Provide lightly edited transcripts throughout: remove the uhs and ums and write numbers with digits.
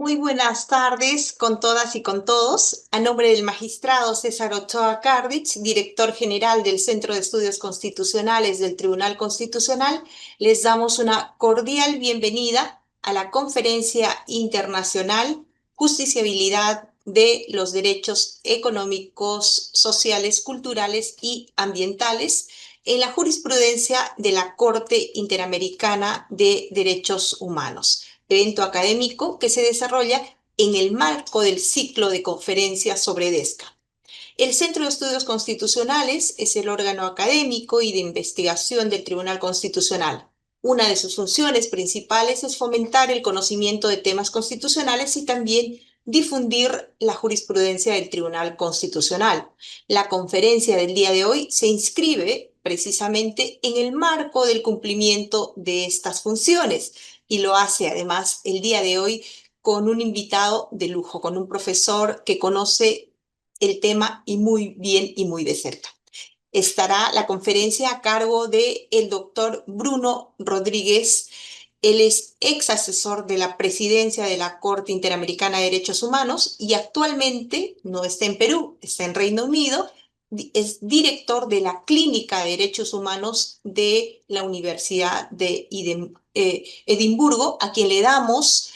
Muy buenas tardes con todas y con todos. A nombre del magistrado César Ochoa Cardich, director general del Centro de Estudios Constitucionales del Tribunal Constitucional, les damos una cordial bienvenida a la Conferencia Internacional Justiciabilidad de los Derechos Económicos, Sociales, Culturales y Ambientales en la jurisprudencia de la Corte Interamericana de Derechos Humanos, evento académico que se desarrolla en el marco del ciclo de conferencias sobre DESCA. El Centro de Estudios Constitucionales es el órgano académico y de investigación del Tribunal Constitucional. Una de sus funciones principales es fomentar el conocimiento de temas constitucionales y también difundir la jurisprudencia del Tribunal Constitucional. La conferencia del día de hoy se inscribe precisamente en el marco del cumplimiento de estas funciones y lo hace además el día de hoy con un invitado de lujo, con un profesor que conoce el tema y muy bien y muy de cerca. Estará la conferencia a cargo del doctor Bruno Rodríguez. Él es ex asesor de la presidencia de la Corte Interamericana de Derechos Humanos y actualmente no está en Perú, está en Reino Unido. Es director de la Clínica de Derechos Humanos de la Universidad de Edimburgo, a quien le damos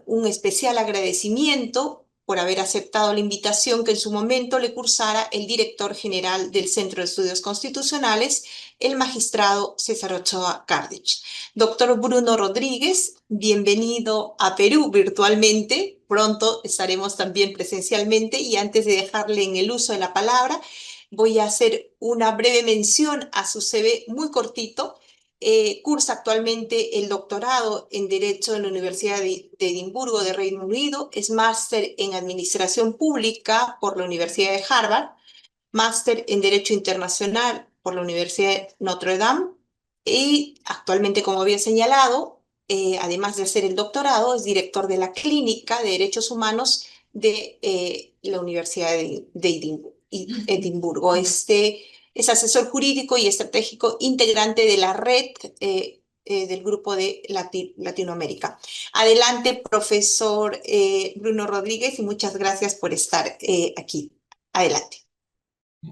un especial agradecimiento por haber aceptado la invitación que en su momento le cursara el director general del Centro de Estudios Constitucionales, el magistrado César Ochoa Cardich. Doctor Bruno Rodríguez, bienvenido a Perú virtualmente. Pronto estaremos también presencialmente y antes de dejarle en el uso de la palabra, voy a hacer una breve mención a su CV muy cortito. Cursa actualmente el doctorado en Derecho en la Universidad de Edimburgo de Reino Unido, es máster en Administración Pública por la Universidad de Harvard, máster en Derecho Internacional por la Universidad de Notre Dame y actualmente, como había señalado, además de hacer el doctorado, es director de la Clínica de Derechos Humanos de la Universidad de Edimburgo. Es asesor jurídico y estratégico integrante de la red del Grupo de Latinoamérica. Adelante, profesor Bruno Rodríguez, y muchas gracias por estar aquí. Adelante.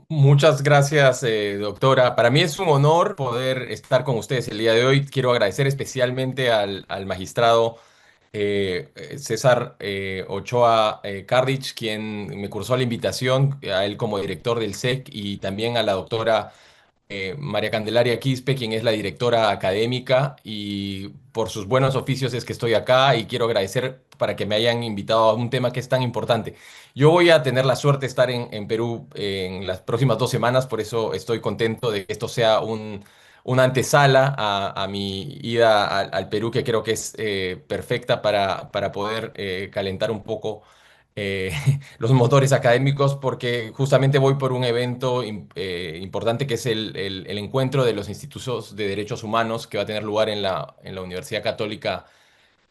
Muchas gracias, doctora. Para mí es un honor poder estar con ustedes el día de hoy. Quiero agradecer especialmente al magistrado César Ochoa Cardich, quien me cursó la invitación, a él como director del SEC, y también a la doctora María Candelaria Quispe, quien es la directora académica, y por sus buenos oficios es que estoy acá y quiero agradecer para que me hayan invitado a un tema que es tan importante. Yo voy a tener la suerte de estar en Perú en las próximas 2 semanas, por eso estoy contento de que esto sea una antesala a mi ida al Perú, que creo que es perfecta para poder calentar un poco eh, los motores académicos, porque justamente voy por un evento importante que es el encuentro de los institutos de derechos humanos que va a tener lugar en la Universidad Católica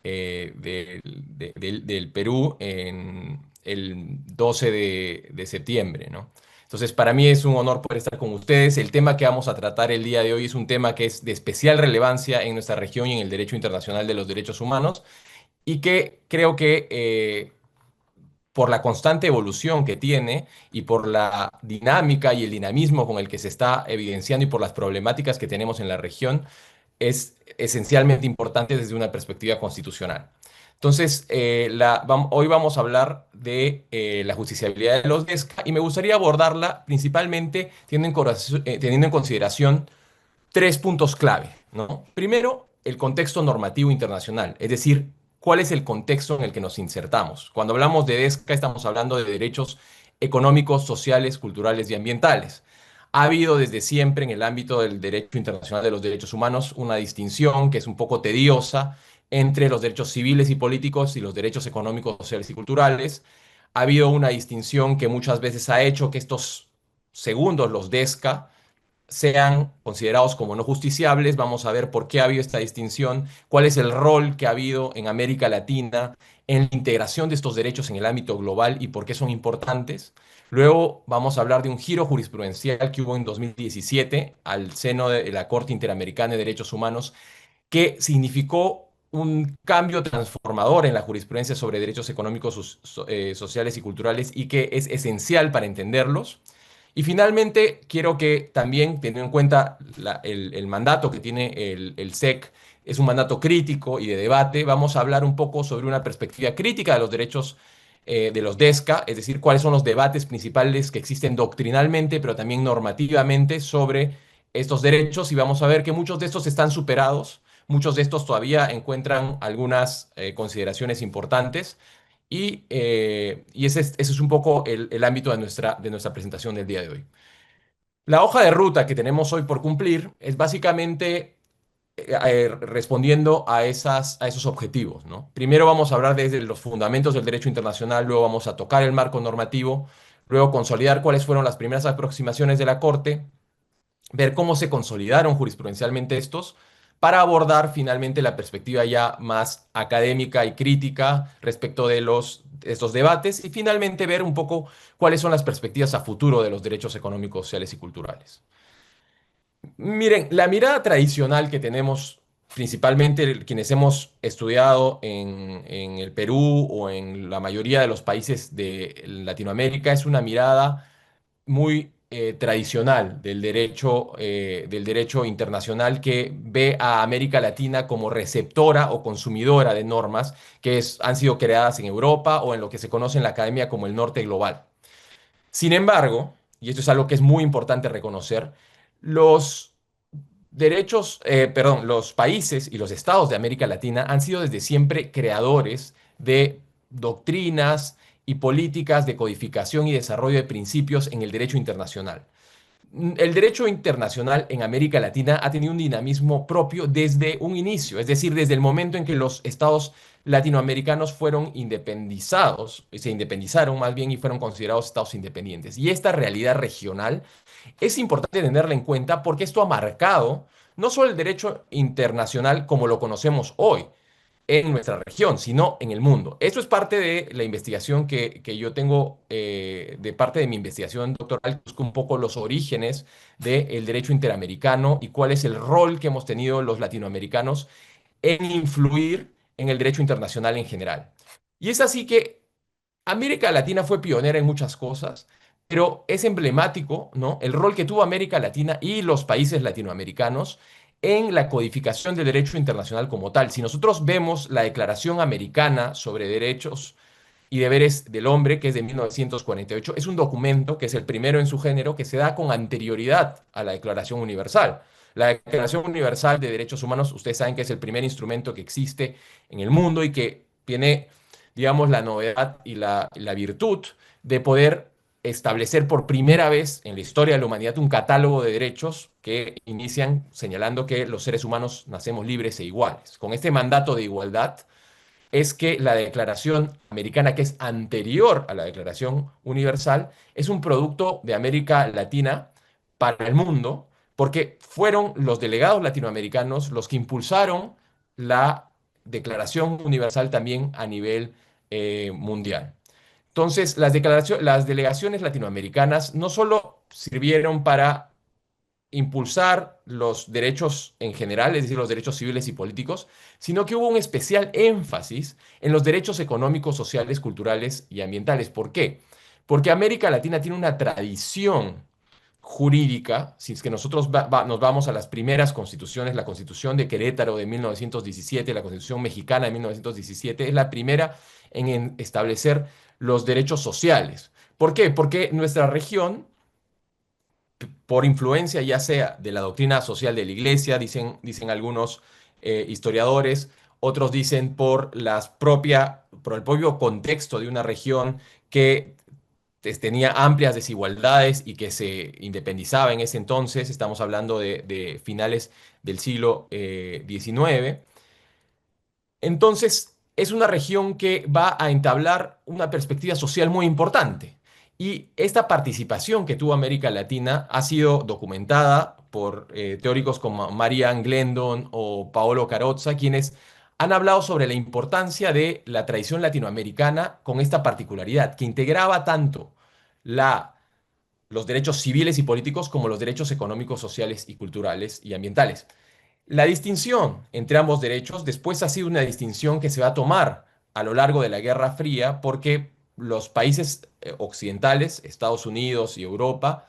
del Perú en el 12 de septiembre, ¿no? Entonces, para mí es un honor poder estar con ustedes. El tema que vamos a tratar el día de hoy es un tema que es de especial relevancia en nuestra región y en el derecho internacional de los derechos humanos y que creo que por la constante evolución que tiene y por la dinámica y el dinamismo con el que se está evidenciando y por las problemáticas que tenemos en la región, es esencialmente importante desde una perspectiva constitucional. Entonces, hoy vamos a hablar de la justiciabilidad de los DESCA y me gustaría abordarla principalmente teniendo en consideración 3 puntos clave, ¿no? Primero, el contexto normativo internacional, es decir, cuál es el contexto en el que nos insertamos. Cuando hablamos de DESCA, estamos hablando de derechos económicos, sociales, culturales y ambientales. Ha habido desde siempre en el ámbito del derecho internacional de los derechos humanos una distinción que es un poco tediosa entre los derechos civiles y políticos y los derechos económicos, sociales y culturales. Ha habido una distinción que muchas veces ha hecho que estos segundos, los DESCA, sean considerados como no justiciables. Vamos a ver por qué ha habido esta distinción, cuál es el rol que ha habido en América Latina en la integración de estos derechos en el ámbito global y por qué son importantes. Luego vamos a hablar de un giro jurisprudencial que hubo en 2017 al seno de la Corte Interamericana de Derechos Humanos que significó un cambio transformador en la jurisprudencia sobre derechos económicos, sociales y culturales y que es esencial para entenderlos. Y finalmente, quiero que también, teniendo en cuenta el mandato que tiene el SEC, es un mandato crítico y de debate, vamos a hablar un poco sobre una perspectiva crítica de los derechos de los DESCA, es decir, cuáles son los debates principales que existen doctrinalmente, pero también normativamente sobre estos derechos y vamos a ver que muchos de estos están superados, muchos de estos todavía encuentran algunas consideraciones importantes y ese es un poco el ámbito de nuestra presentación del día de hoy. La hoja de ruta que tenemos hoy por cumplir es básicamente respondiendo a esos objetivos, ¿no? Primero vamos a hablar desde los fundamentos del derecho internacional, luego vamos a tocar el marco normativo, luego consolidar cuáles fueron las primeras aproximaciones de la Corte, ver cómo se consolidaron jurisprudencialmente estos, para abordar finalmente la perspectiva ya más académica y crítica respecto de estos debates y finalmente ver un poco cuáles son las perspectivas a futuro de los derechos económicos, sociales y culturales. Miren, la mirada tradicional que tenemos, principalmente quienes hemos estudiado en el Perú o en la mayoría de los países de Latinoamérica, es una mirada muy tradicional del derecho internacional que ve a América Latina como receptora o consumidora de normas han sido creadas en Europa o en lo que se conoce en la academia como el norte global. Sin embargo, y esto es algo que es muy importante reconocer, los los países y los estados de América Latina han sido desde siempre creadores de doctrinas y políticas de codificación y desarrollo de principios en el derecho internacional. El derecho internacional en América Latina ha tenido un dinamismo propio desde un inicio, es decir, desde el momento en que los estados latinoamericanos fueron independizados, se independizaron más bien y fueron considerados estados independientes. Y esta realidad regional es importante tenerla en cuenta porque esto ha marcado no solo el derecho internacional como lo conocemos hoy, en nuestra región, sino en el mundo. Esto es parte de la investigación que yo tengo, de parte de mi investigación doctoral, busco un poco los orígenes del derecho interamericano y cuál es el rol que hemos tenido los latinoamericanos en influir en el derecho internacional en general. Y es así que América Latina fue pionera en muchas cosas, pero es emblemático, ¿no? El rol que tuvo América Latina y los países latinoamericanos en la codificación del derecho internacional como tal. Si nosotros vemos la Declaración Americana sobre Derechos y Deberes del Hombre, que es de 1948, es un documento que es el primero en su género que se da con anterioridad a la Declaración Universal. La Declaración Universal de Derechos Humanos, ustedes saben que es el primer instrumento que existe en el mundo y que tiene, digamos, la novedad y la virtud de poder establecer por primera vez en la historia de la humanidad un catálogo de derechos que inician señalando que los seres humanos nacemos libres e iguales. Con este mandato de igualdad es que la Declaración Americana, que es anterior a la Declaración Universal, es un producto de América Latina para el mundo, porque fueron los delegados latinoamericanos los que impulsaron la Declaración Universal también a nivel mundial. Entonces, las delegaciones latinoamericanas no solo sirvieron para impulsar los derechos en general, es decir, los derechos civiles y políticos, sino que hubo un especial énfasis en los derechos económicos, sociales, culturales y ambientales. ¿Por qué? Porque América Latina tiene una tradición jurídica, si es que nosotros nos vamos a las primeras constituciones, la Constitución de Querétaro de 1917, la Constitución Mexicana de 1917, es la primera en establecer los derechos sociales. ¿Por qué? Porque nuestra región por influencia ya sea de la doctrina social de la Iglesia, dicen algunos historiadores, otros dicen por el propio contexto de una región que tenía amplias desigualdades y que se independizaba en ese entonces, estamos hablando de finales del siglo XIX. Entonces, es una región que va a entablar una perspectiva social muy importante. Y esta participación que tuvo América Latina ha sido documentada por teóricos como Marian Glendon o Paolo Carozza, quienes han hablado sobre la importancia de la tradición latinoamericana con esta particularidad, que integraba tanto la, los derechos civiles y políticos como los derechos económicos, sociales y culturales y ambientales. La distinción entre ambos derechos después ha sido una distinción que se va a tomar a lo largo de la Guerra Fría porque los países occidentales, Estados Unidos y Europa,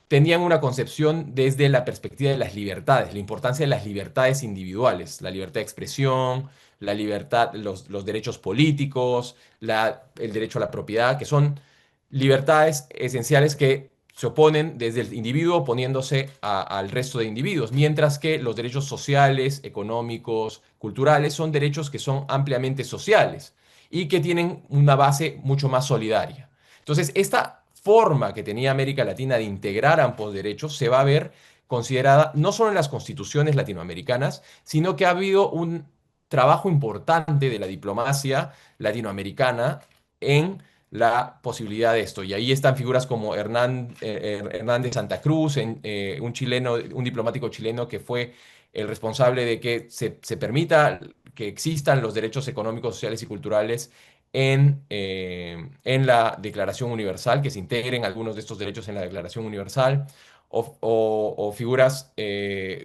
tenían una concepción desde la perspectiva de las libertades, la importancia de las libertades individuales, la libertad de expresión, la libertad, los derechos políticos, el derecho a la propiedad, que son libertades esenciales que se oponen desde el individuo oponiéndose al resto de individuos, mientras que los derechos sociales, económicos, culturales son derechos que son ampliamente sociales y que tienen una base mucho más solidaria. Entonces, esta forma que tenía América Latina de integrar ambos derechos se va a ver considerada no solo en las constituciones latinoamericanas, sino que ha habido un trabajo importante de la diplomacia latinoamericana en la posibilidad de esto. Y ahí están figuras como Hernán de Santa Cruz, un chileno, un diplomático chileno que fue el responsable de que se permita que existan los derechos económicos, sociales y culturales en la Declaración Universal, que se integren algunos de estos derechos en la Declaración Universal, o figuras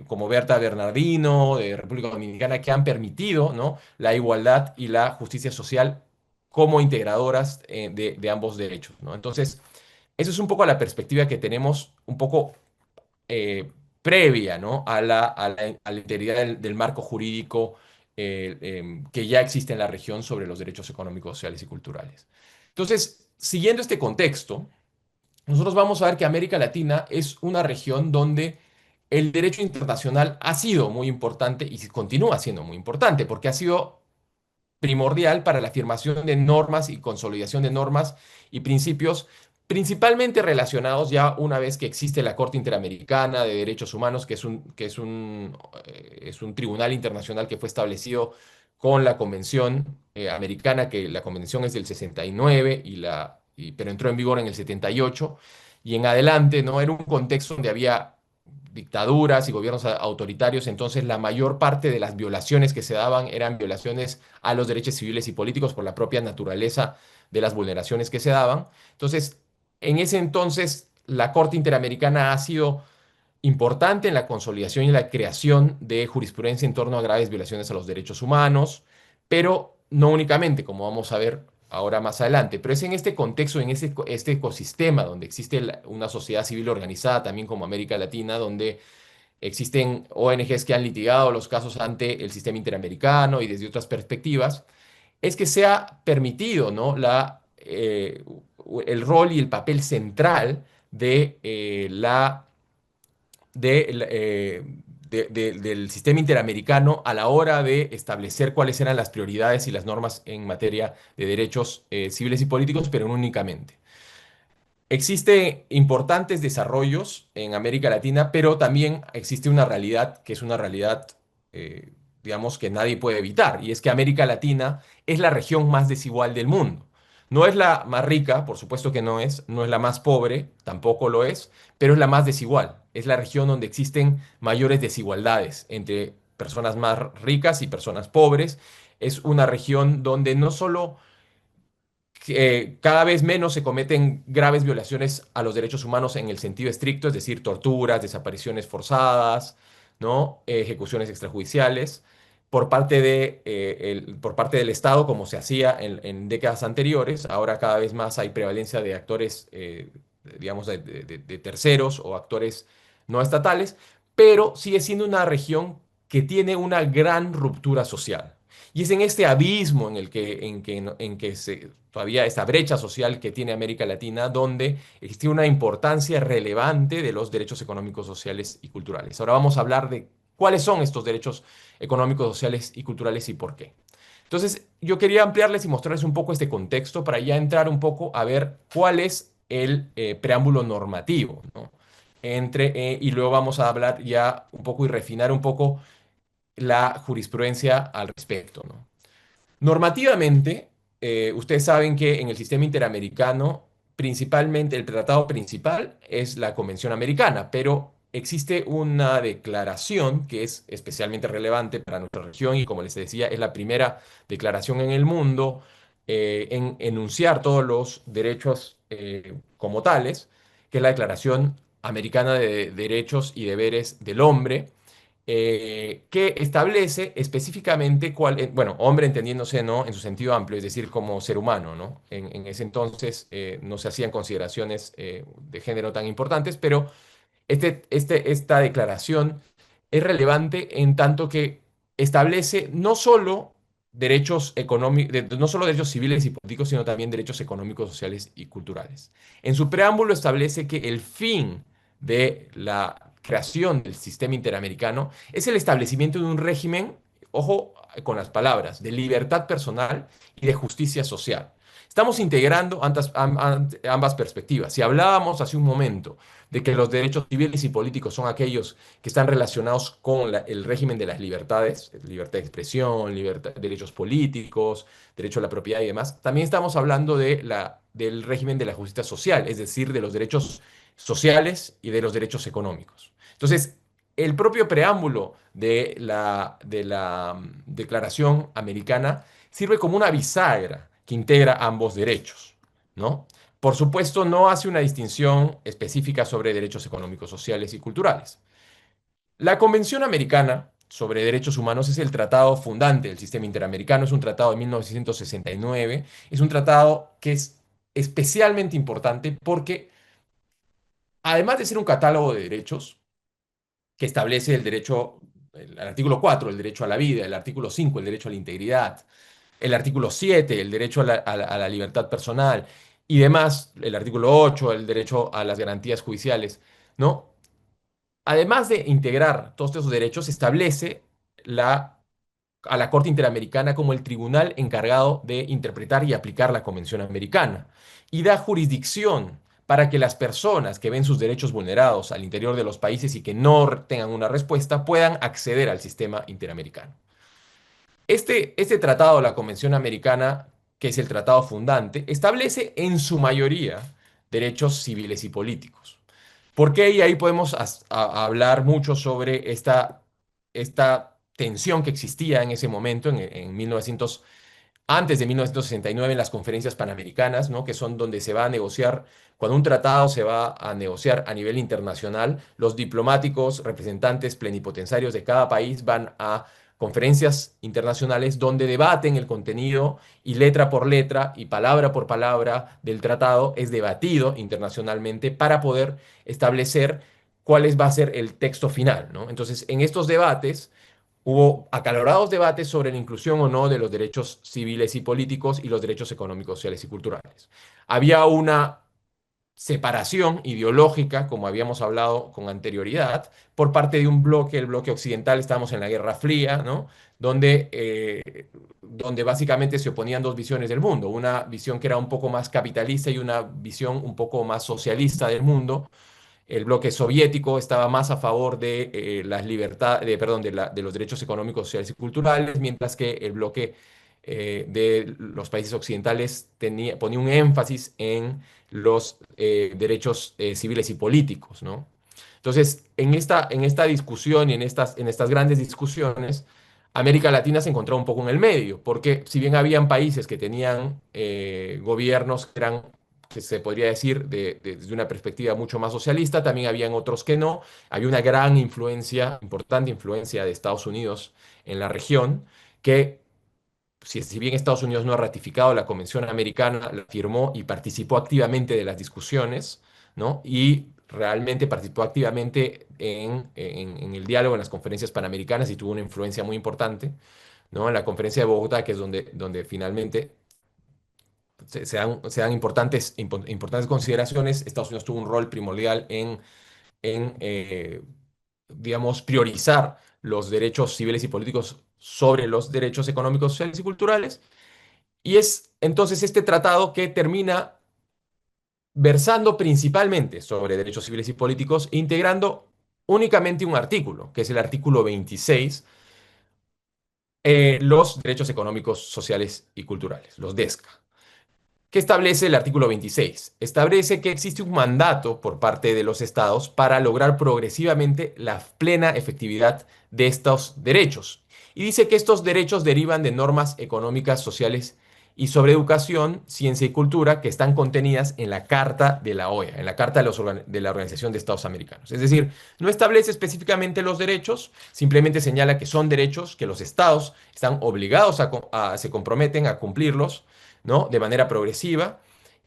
como Berta Bernardino de República Dominicana que han permitido, ¿no?, la igualdad y la justicia social como integradoras de ambos derechos, ¿no? Entonces, eso es un poco la perspectiva que tenemos un poco previa, ¿no?, a la integridad del marco jurídico que ya existe en la región sobre los derechos económicos, sociales y culturales. Entonces, siguiendo este contexto, nosotros vamos a ver que América Latina es una región donde el derecho internacional ha sido muy importante y continúa siendo muy importante, porque ha sido primordial para la afirmación de normas y consolidación de normas y principios principalmente relacionados ya una vez que existe la Corte Interamericana de Derechos Humanos, que es un tribunal internacional que fue establecido con la Convención Americana, que la Convención es del 69, pero entró en vigor en el 78, y en adelante, ¿no? Era un contexto donde había dictaduras y gobiernos autoritarios, entonces la mayor parte de las violaciones que se daban eran violaciones a los derechos civiles y políticos por la propia naturaleza de las vulneraciones que se daban. Entonces, en ese entonces, la Corte Interamericana ha sido importante en la consolidación y la creación de jurisprudencia en torno a graves violaciones a los derechos humanos, pero no únicamente, como vamos a ver ahora más adelante, pero es en este contexto, en este ecosistema donde existe una sociedad civil organizada, también como América Latina, donde existen ONGs que han litigado los casos ante el sistema interamericano y desde otras perspectivas, es que se ha permitido, ¿no?, el rol y el papel central de, del sistema interamericano a la hora de establecer cuáles eran las prioridades y las normas en materia de derechos civiles y políticos, pero no únicamente. Existen importantes desarrollos en América Latina, pero también existe una realidad que es una realidad, digamos, que nadie puede evitar, y es que América Latina es la región más desigual del mundo. No es la más rica, por supuesto que no es la más pobre, tampoco lo es, pero es la más desigual. Es la región donde existen mayores desigualdades entre personas más ricas y personas pobres. Es una región donde no solo cada vez menos se cometen graves violaciones a los derechos humanos en el sentido estricto, es decir, torturas, desapariciones forzadas, ¿no?, ejecuciones extrajudiciales, por parte del Estado, como se hacía en décadas anteriores. Ahora cada vez más hay prevalencia de actores, digamos, de terceros o actores no estatales, pero sigue siendo una región que tiene una gran ruptura social. Y es en este abismo en que todavía esta brecha social que tiene América Latina, donde existe una importancia relevante de los derechos económicos, sociales y culturales. Ahora vamos a hablar de cuáles son estos derechos económicos, sociales y culturales y por qué. Entonces, yo quería ampliarles y mostrarles un poco este contexto para ya entrar un poco a ver cuál es el preámbulo normativo, ¿no? Y luego vamos a hablar ya un poco y refinar un poco la jurisprudencia al respecto, ¿no? Normativamente, ustedes saben que en el sistema interamericano, principalmente el tratado principal es la Convención Americana, pero existe una declaración que es especialmente relevante para nuestra región y, como les decía, es la primera declaración en el mundo en enunciar todos los derechos como tales, que es la Declaración Americana de Derechos y Deberes del Hombre, que establece específicamente bueno, hombre entendiéndose, ¿no? En su sentido amplio, es decir, como ser humano, ¿no? En ese entonces no se hacían consideraciones de género tan importantes, pero esta declaración es relevante en tanto que establece no solo derechos económicos, no solo derechos civiles y políticos, sino también derechos económicos, sociales y culturales. En su preámbulo establece que el fin de la creación del sistema interamericano es el establecimiento de un régimen, ojo con las palabras, de libertad personal y de justicia social. Estamos integrando ambas perspectivas. Si hablábamos hace un momento de que los derechos civiles y políticos son aquellos que están relacionados con el régimen de las libertades, libertad de expresión, derechos políticos, derecho a la propiedad y demás. También estamos hablando del régimen de la justicia social, es decir, de los derechos sociales y de los derechos económicos. Entonces, el propio preámbulo de la Declaración Americana sirve como una bisagra que integra ambos derechos, ¿no? Por supuesto, no hace una distinción específica sobre derechos económicos, sociales y culturales. La Convención Americana sobre Derechos Humanos es el tratado fundante del sistema interamericano, es un tratado de 1969, es un tratado que es especialmente importante porque, además de ser un catálogo de derechos que establece el derecho, el artículo 4, el derecho a la vida, el artículo 5, el derecho a la integridad, el artículo 7, el derecho a la libertad personal y demás, el artículo 8, el derecho a las garantías judiciales, ¿no? Además de integrar todos esos derechos, establece a la Corte Interamericana como el tribunal encargado de interpretar y aplicar la Convención Americana y da jurisdicción para que las personas que ven sus derechos vulnerados al interior de los países y que no tengan una respuesta puedan acceder al sistema interamericano. Este tratado, la Convención Americana, que es el tratado fundante, establece en su mayoría derechos civiles y políticos. ¿Por qué? Y ahí podemos hablar mucho sobre esta tensión que existía en ese momento, en 1900, antes de 1969, en las conferencias panamericanas, ¿no? Que son donde se va a negociar, cuando un tratado se va a negociar a nivel internacional, los diplomáticos, representantes plenipotensarios de cada país van a conferencias internacionales donde debaten el contenido y letra por letra y palabra por palabra del tratado es debatido internacionalmente para poder establecer va a ser el texto final, ¿no? Entonces, en estos debates hubo acalorados debates sobre la inclusión o no de los derechos civiles y políticos y los derechos económicos, sociales y culturales. Había una separación ideológica, como habíamos hablado con anterioridad, por parte de un bloque, el bloque occidental, estábamos en la Guerra Fría, ¿no? Donde básicamente se oponían dos visiones del mundo, una visión que era un poco más capitalista y una visión un poco más socialista del mundo. El bloque soviético estaba más a favor de las libertades, perdón, de los derechos económicos, sociales y culturales, mientras que el bloque de los países occidentales ponía un énfasis en los derechos civiles y políticos, ¿no? Entonces, en esta discusión y en estas grandes discusiones, América Latina se encontraba un poco en el medio, porque si bien habían países que tenían gobiernos que eran, que se podría decir, desde una perspectiva mucho más socialista, también habían otros que no. Había una gran influencia, importante influencia de Estados Unidos en la región, que si bien Estados Unidos no ha ratificado la Convención Americana, la firmó y participó activamente de las discusiones, ¿no? Y realmente participó activamente en el diálogo, en las conferencias panamericanas y tuvo una influencia muy importante, ¿no? En la conferencia de Bogotá, que es donde finalmente se dan importantes consideraciones. Estados Unidos tuvo un rol primordial en digamos, priorizar los derechos civiles y políticos sobre los derechos económicos, sociales y culturales. Y es entonces este tratado que termina versando principalmente sobre derechos civiles y políticos, integrando únicamente un artículo, que es el artículo 26, los derechos económicos, sociales y culturales, los DESCA. ¿Qué establece el artículo 26? Establece que existe un mandato por parte de los estados para lograr progresivamente la plena efectividad de estos derechos. Y dice que estos derechos derivan de normas económicas, sociales y sobre educación, ciencia y cultura que están contenidas en la Carta de la OEA, en la Carta de, de la Organización de Estados Americanos. Es decir, no establece específicamente los derechos, simplemente señala que son derechos que los estados están obligados se comprometen a cumplirlos, ¿no? De manera progresiva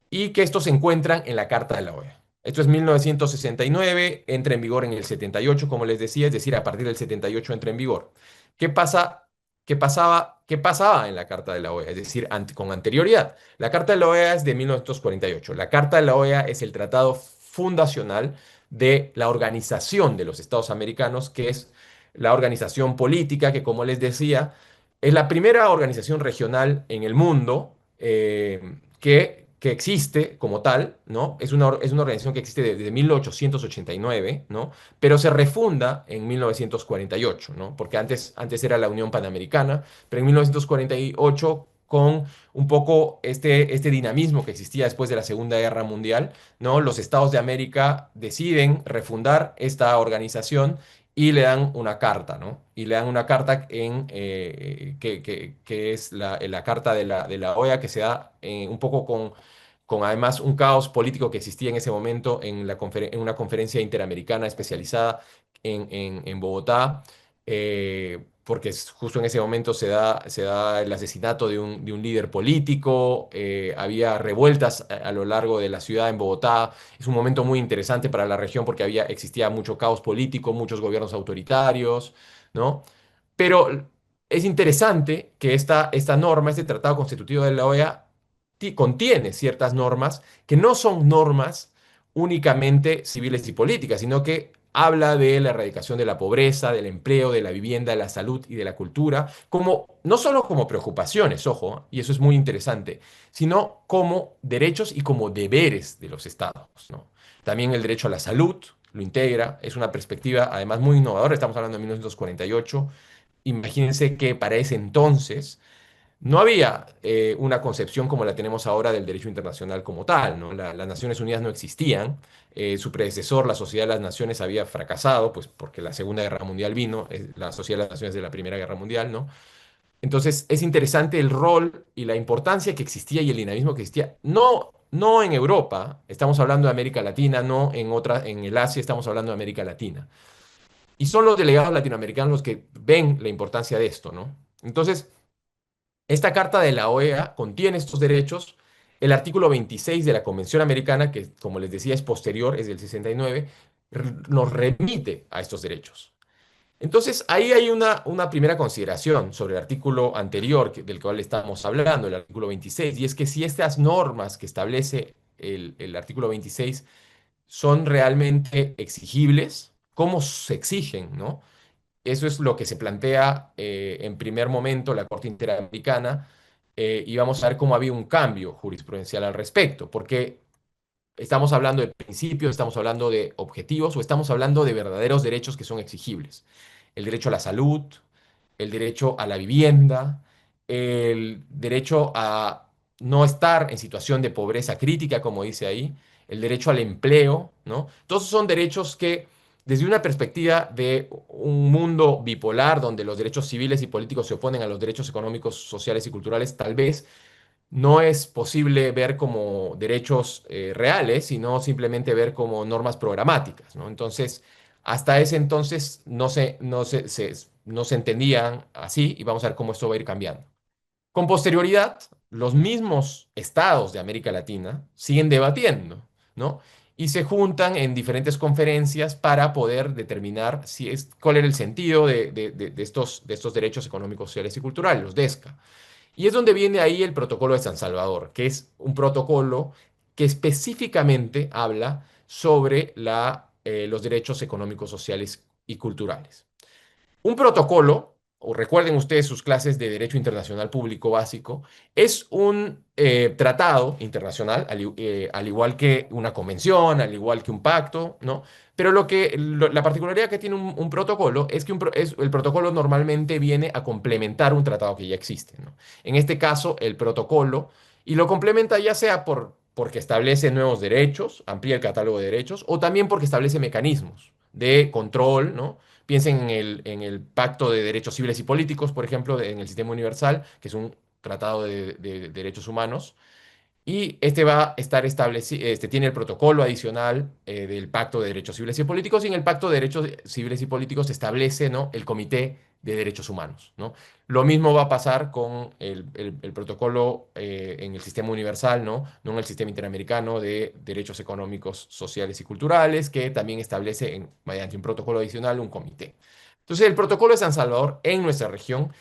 y que estos se encuentran en la Carta de la OEA. Esto es 1969, entra en vigor en el 78, como les decía, es decir, a partir del 78 entra en vigor. ¿Qué pasa? ¿Qué pasaba en la Carta de la OEA? Es decir, con anterioridad. La Carta de la OEA es de 1948. La Carta de la OEA es el tratado fundacional de la Organización de los Estados Americanos, que es la organización política que, como les decía, es la primera organización regional en el mundo que existe como tal, ¿no? Es una organización que existe desde 1889, ¿no? Pero se refunda en 1948, ¿no? Porque antes era la Unión Panamericana, pero en 1948 con un poco este dinamismo que existía después de la Segunda Guerra Mundial, ¿no? Los estados de América deciden refundar esta organización y le dan una carta, ¿no? Y le dan una carta que es la carta de la OEA que se da un poco con además un caos político que existía en ese momento en, en una conferencia interamericana especializada en Bogotá, porque justo en ese momento se da el asesinato de un líder político, había revueltas a lo largo de la ciudad en Bogotá. Es un momento muy interesante para la región porque existía mucho caos político, muchos gobiernos autoritarios, ¿no? Pero es interesante que esta norma, este tratado constitutivo de la OEA, contiene ciertas normas que no son normas únicamente civiles y políticas, sino que habla de la erradicación de la pobreza, del empleo, de la vivienda, de la salud y de la cultura, como no solo como preocupaciones, ojo, y eso es muy interesante, sino como derechos y como deberes de los estados, ¿no? También el derecho a la salud lo integra, es una perspectiva además muy innovadora, estamos hablando de 1948. Imagínense que para ese entonces no había una concepción como la tenemos ahora del derecho internacional como tal, ¿no? Las Naciones Unidas no existían, su predecesor, la Sociedad de las Naciones, había fracasado, pues porque la Segunda Guerra Mundial vino, la Sociedad de las Naciones de la Primera Guerra Mundial, ¿no? Entonces es interesante el rol y la importancia que existía y el dinamismo que existía, no en Europa, estamos hablando de América Latina, no en en el Asia, estamos hablando de América Latina. Y son los delegados latinoamericanos los que ven la importancia de esto, ¿no? Entonces, esta carta de la OEA contiene estos derechos. El artículo 26 de la Convención Americana, que como les decía es posterior, es del 69, nos remite a estos derechos. Entonces, ahí hay una primera consideración sobre el artículo anterior del cual estamos hablando, el artículo 26, y es que si estas normas que establece el artículo 26 son realmente exigibles, ¿cómo se exigen, no? Eso es lo que se plantea en primer momento la Corte Interamericana y vamos a ver cómo había un cambio jurisprudencial al respecto, porque estamos hablando de principios, estamos hablando de objetivos o estamos hablando de verdaderos derechos que son exigibles. El derecho a la salud, el derecho a la vivienda, el derecho a no estar en situación de pobreza crítica, como dice ahí, el derecho al empleo, ¿no? Todos son derechos que, desde una perspectiva de un mundo bipolar, donde los derechos civiles y políticos se oponen a los derechos económicos, sociales y culturales, tal vez no es posible ver como derechos reales, sino simplemente ver como normas programáticas, ¿no? Entonces, hasta ese entonces no se entendían así y vamos a ver cómo esto va a ir cambiando. Con posterioridad, los mismos estados de América Latina siguen debatiendo, ¿no? Y se juntan en diferentes conferencias para poder determinar cuál era el sentido de estos derechos económicos, sociales y culturales, los DESCA. Y es donde viene ahí el protocolo de San Salvador, que es un protocolo que específicamente habla sobre los derechos económicos, sociales y culturales. Un protocolo, o recuerden ustedes sus clases de Derecho Internacional Público básico, es un tratado internacional, al igual que una convención, al igual que un pacto, ¿no? Pero la particularidad que tiene un protocolo es que el protocolo normalmente viene a complementar un tratado que ya existe, ¿no? En este caso, el protocolo, y lo complementa ya sea porque establece nuevos derechos, amplía el catálogo de derechos, o también porque establece mecanismos de control, ¿no? Piensen en el Pacto de Derechos Civiles y Políticos, por ejemplo, en el Sistema Universal, que es Tratado de Derechos Humanos. Y este va a estar establecido, tiene el protocolo adicional del Pacto de Derechos Civiles y Políticos, y en el Pacto de Derechos Civiles y Políticos se establece, ¿no?, el Comité de Derechos Humanos, ¿no? Lo mismo va a pasar con el protocolo en el sistema universal, ¿no? No en el sistema interamericano de derechos económicos, sociales y culturales, que también establece mediante un protocolo adicional un comité. Entonces, el protocolo de San Salvador en nuestra región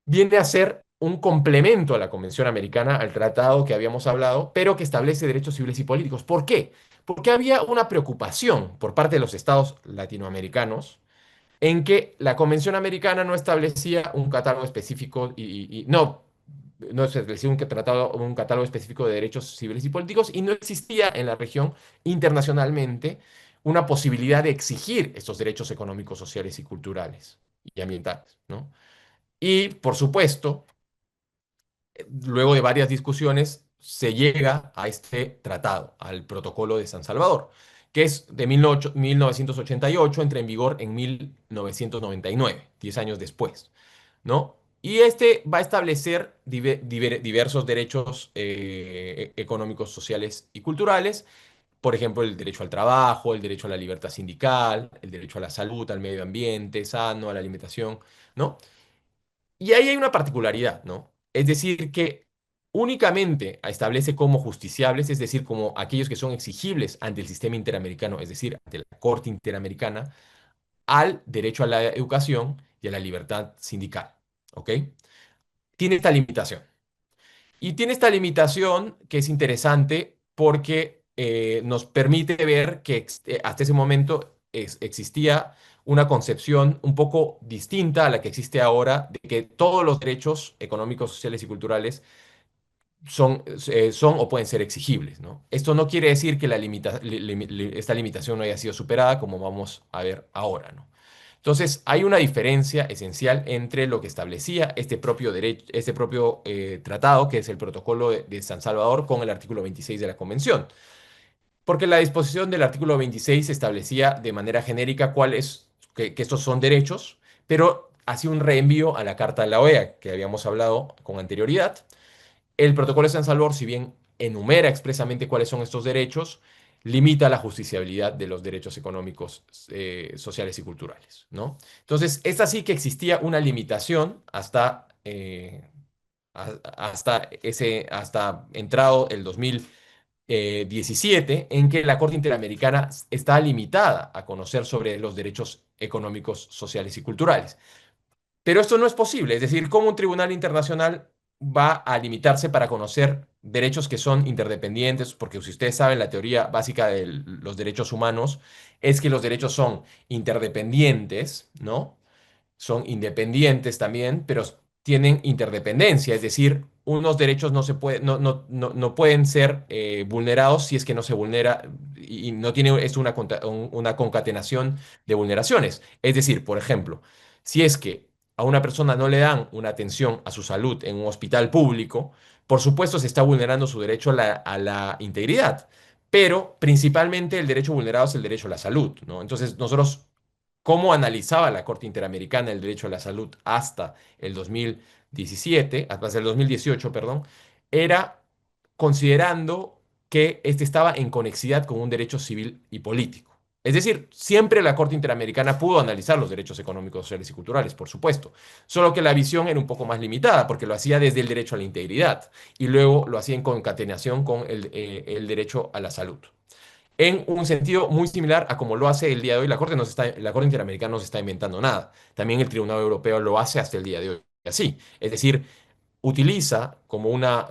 viene a ser un complemento a la Convención Americana, al tratado que habíamos hablado, pero que establece derechos civiles y políticos. ¿Por qué? Porque había una preocupación por parte de los estados latinoamericanos en que la Convención Americana no establecía un catálogo específico no establecía un catálogo específico de derechos civiles y políticos, y no existía en la región internacionalmente una posibilidad de exigir estos derechos económicos, sociales y culturales y ambientales, ¿no? Y, por supuesto, luego de varias discusiones, se llega a este tratado, al Protocolo de San Salvador, que es de 1988, entra en vigor en 1999, 10 años después, ¿no? Y este va a establecer diversos derechos económicos, sociales y culturales, por ejemplo, el derecho al trabajo, el derecho a la libertad sindical, el derecho a la salud, al medio ambiente sano, a la alimentación, ¿no? Y ahí hay una particularidad, ¿no? Es decir, que únicamente establece como justiciables, es decir, como aquellos que son exigibles ante el sistema interamericano, es decir, ante la Corte Interamericana, al derecho a la educación y a la libertad sindical, ¿ok? Tiene esta limitación. Y tiene esta limitación que es interesante porque nos permite ver que hasta ese momento existía una concepción un poco distinta a la que existe ahora, de que todos los derechos económicos, sociales y culturales son o pueden ser exigibles, ¿no? Esto no quiere decir que esta limitación no haya sido superada, como vamos a ver ahora, ¿no? Entonces, hay una diferencia esencial entre lo que establecía este propio derecho, este propio tratado, que es el Protocolo de San Salvador, con el artículo 26 de la Convención. Porque la disposición del artículo 26 establecía de manera genérica que estos son derechos, pero hacía un reenvío a la Carta de la OEA, que habíamos hablado con anterioridad. El Protocolo de San Salvador, si bien enumera expresamente cuáles son estos derechos, limita la justiciabilidad de los derechos económicos, sociales y culturales, ¿no? Entonces, es así que existía una limitación hasta entrado el 2017, en que la Corte Interamericana está limitada a conocer sobre los derechos económicos, sociales y culturales. Pero esto no es posible, es decir, ¿cómo un tribunal internacional va a limitarse para conocer derechos que son interdependientes? Porque si ustedes saben, la teoría básica de los derechos humanos es que los derechos son interdependientes, ¿no? Son independientes también, pero tienen interdependencia, es decir, unos derechos no pueden ser vulnerados si es que no se vulnera y no tiene es una concatenación de vulneraciones. Es decir, por ejemplo, si es que a una persona no le dan una atención a su salud en un hospital público, por supuesto se está vulnerando su derecho a la integridad, pero principalmente el derecho vulnerado es el derecho a la salud, ¿no? Entonces, nosotros cómo analizaba la Corte Interamericana el derecho a la salud hasta el 2017, hasta el 2018, perdón, era considerando que este estaba en conexidad con un derecho civil y político. Es decir, siempre la Corte Interamericana pudo analizar los derechos económicos, sociales y culturales, por supuesto, solo que la visión era un poco más limitada, porque lo hacía desde el derecho a la integridad y luego lo hacía en concatenación con el derecho a la salud en un sentido muy similar a como lo hace el día de hoy. La Corte Interamericana no se está inventando nada. También el Tribunal Europeo lo hace hasta el día de hoy así. Es decir, utiliza como una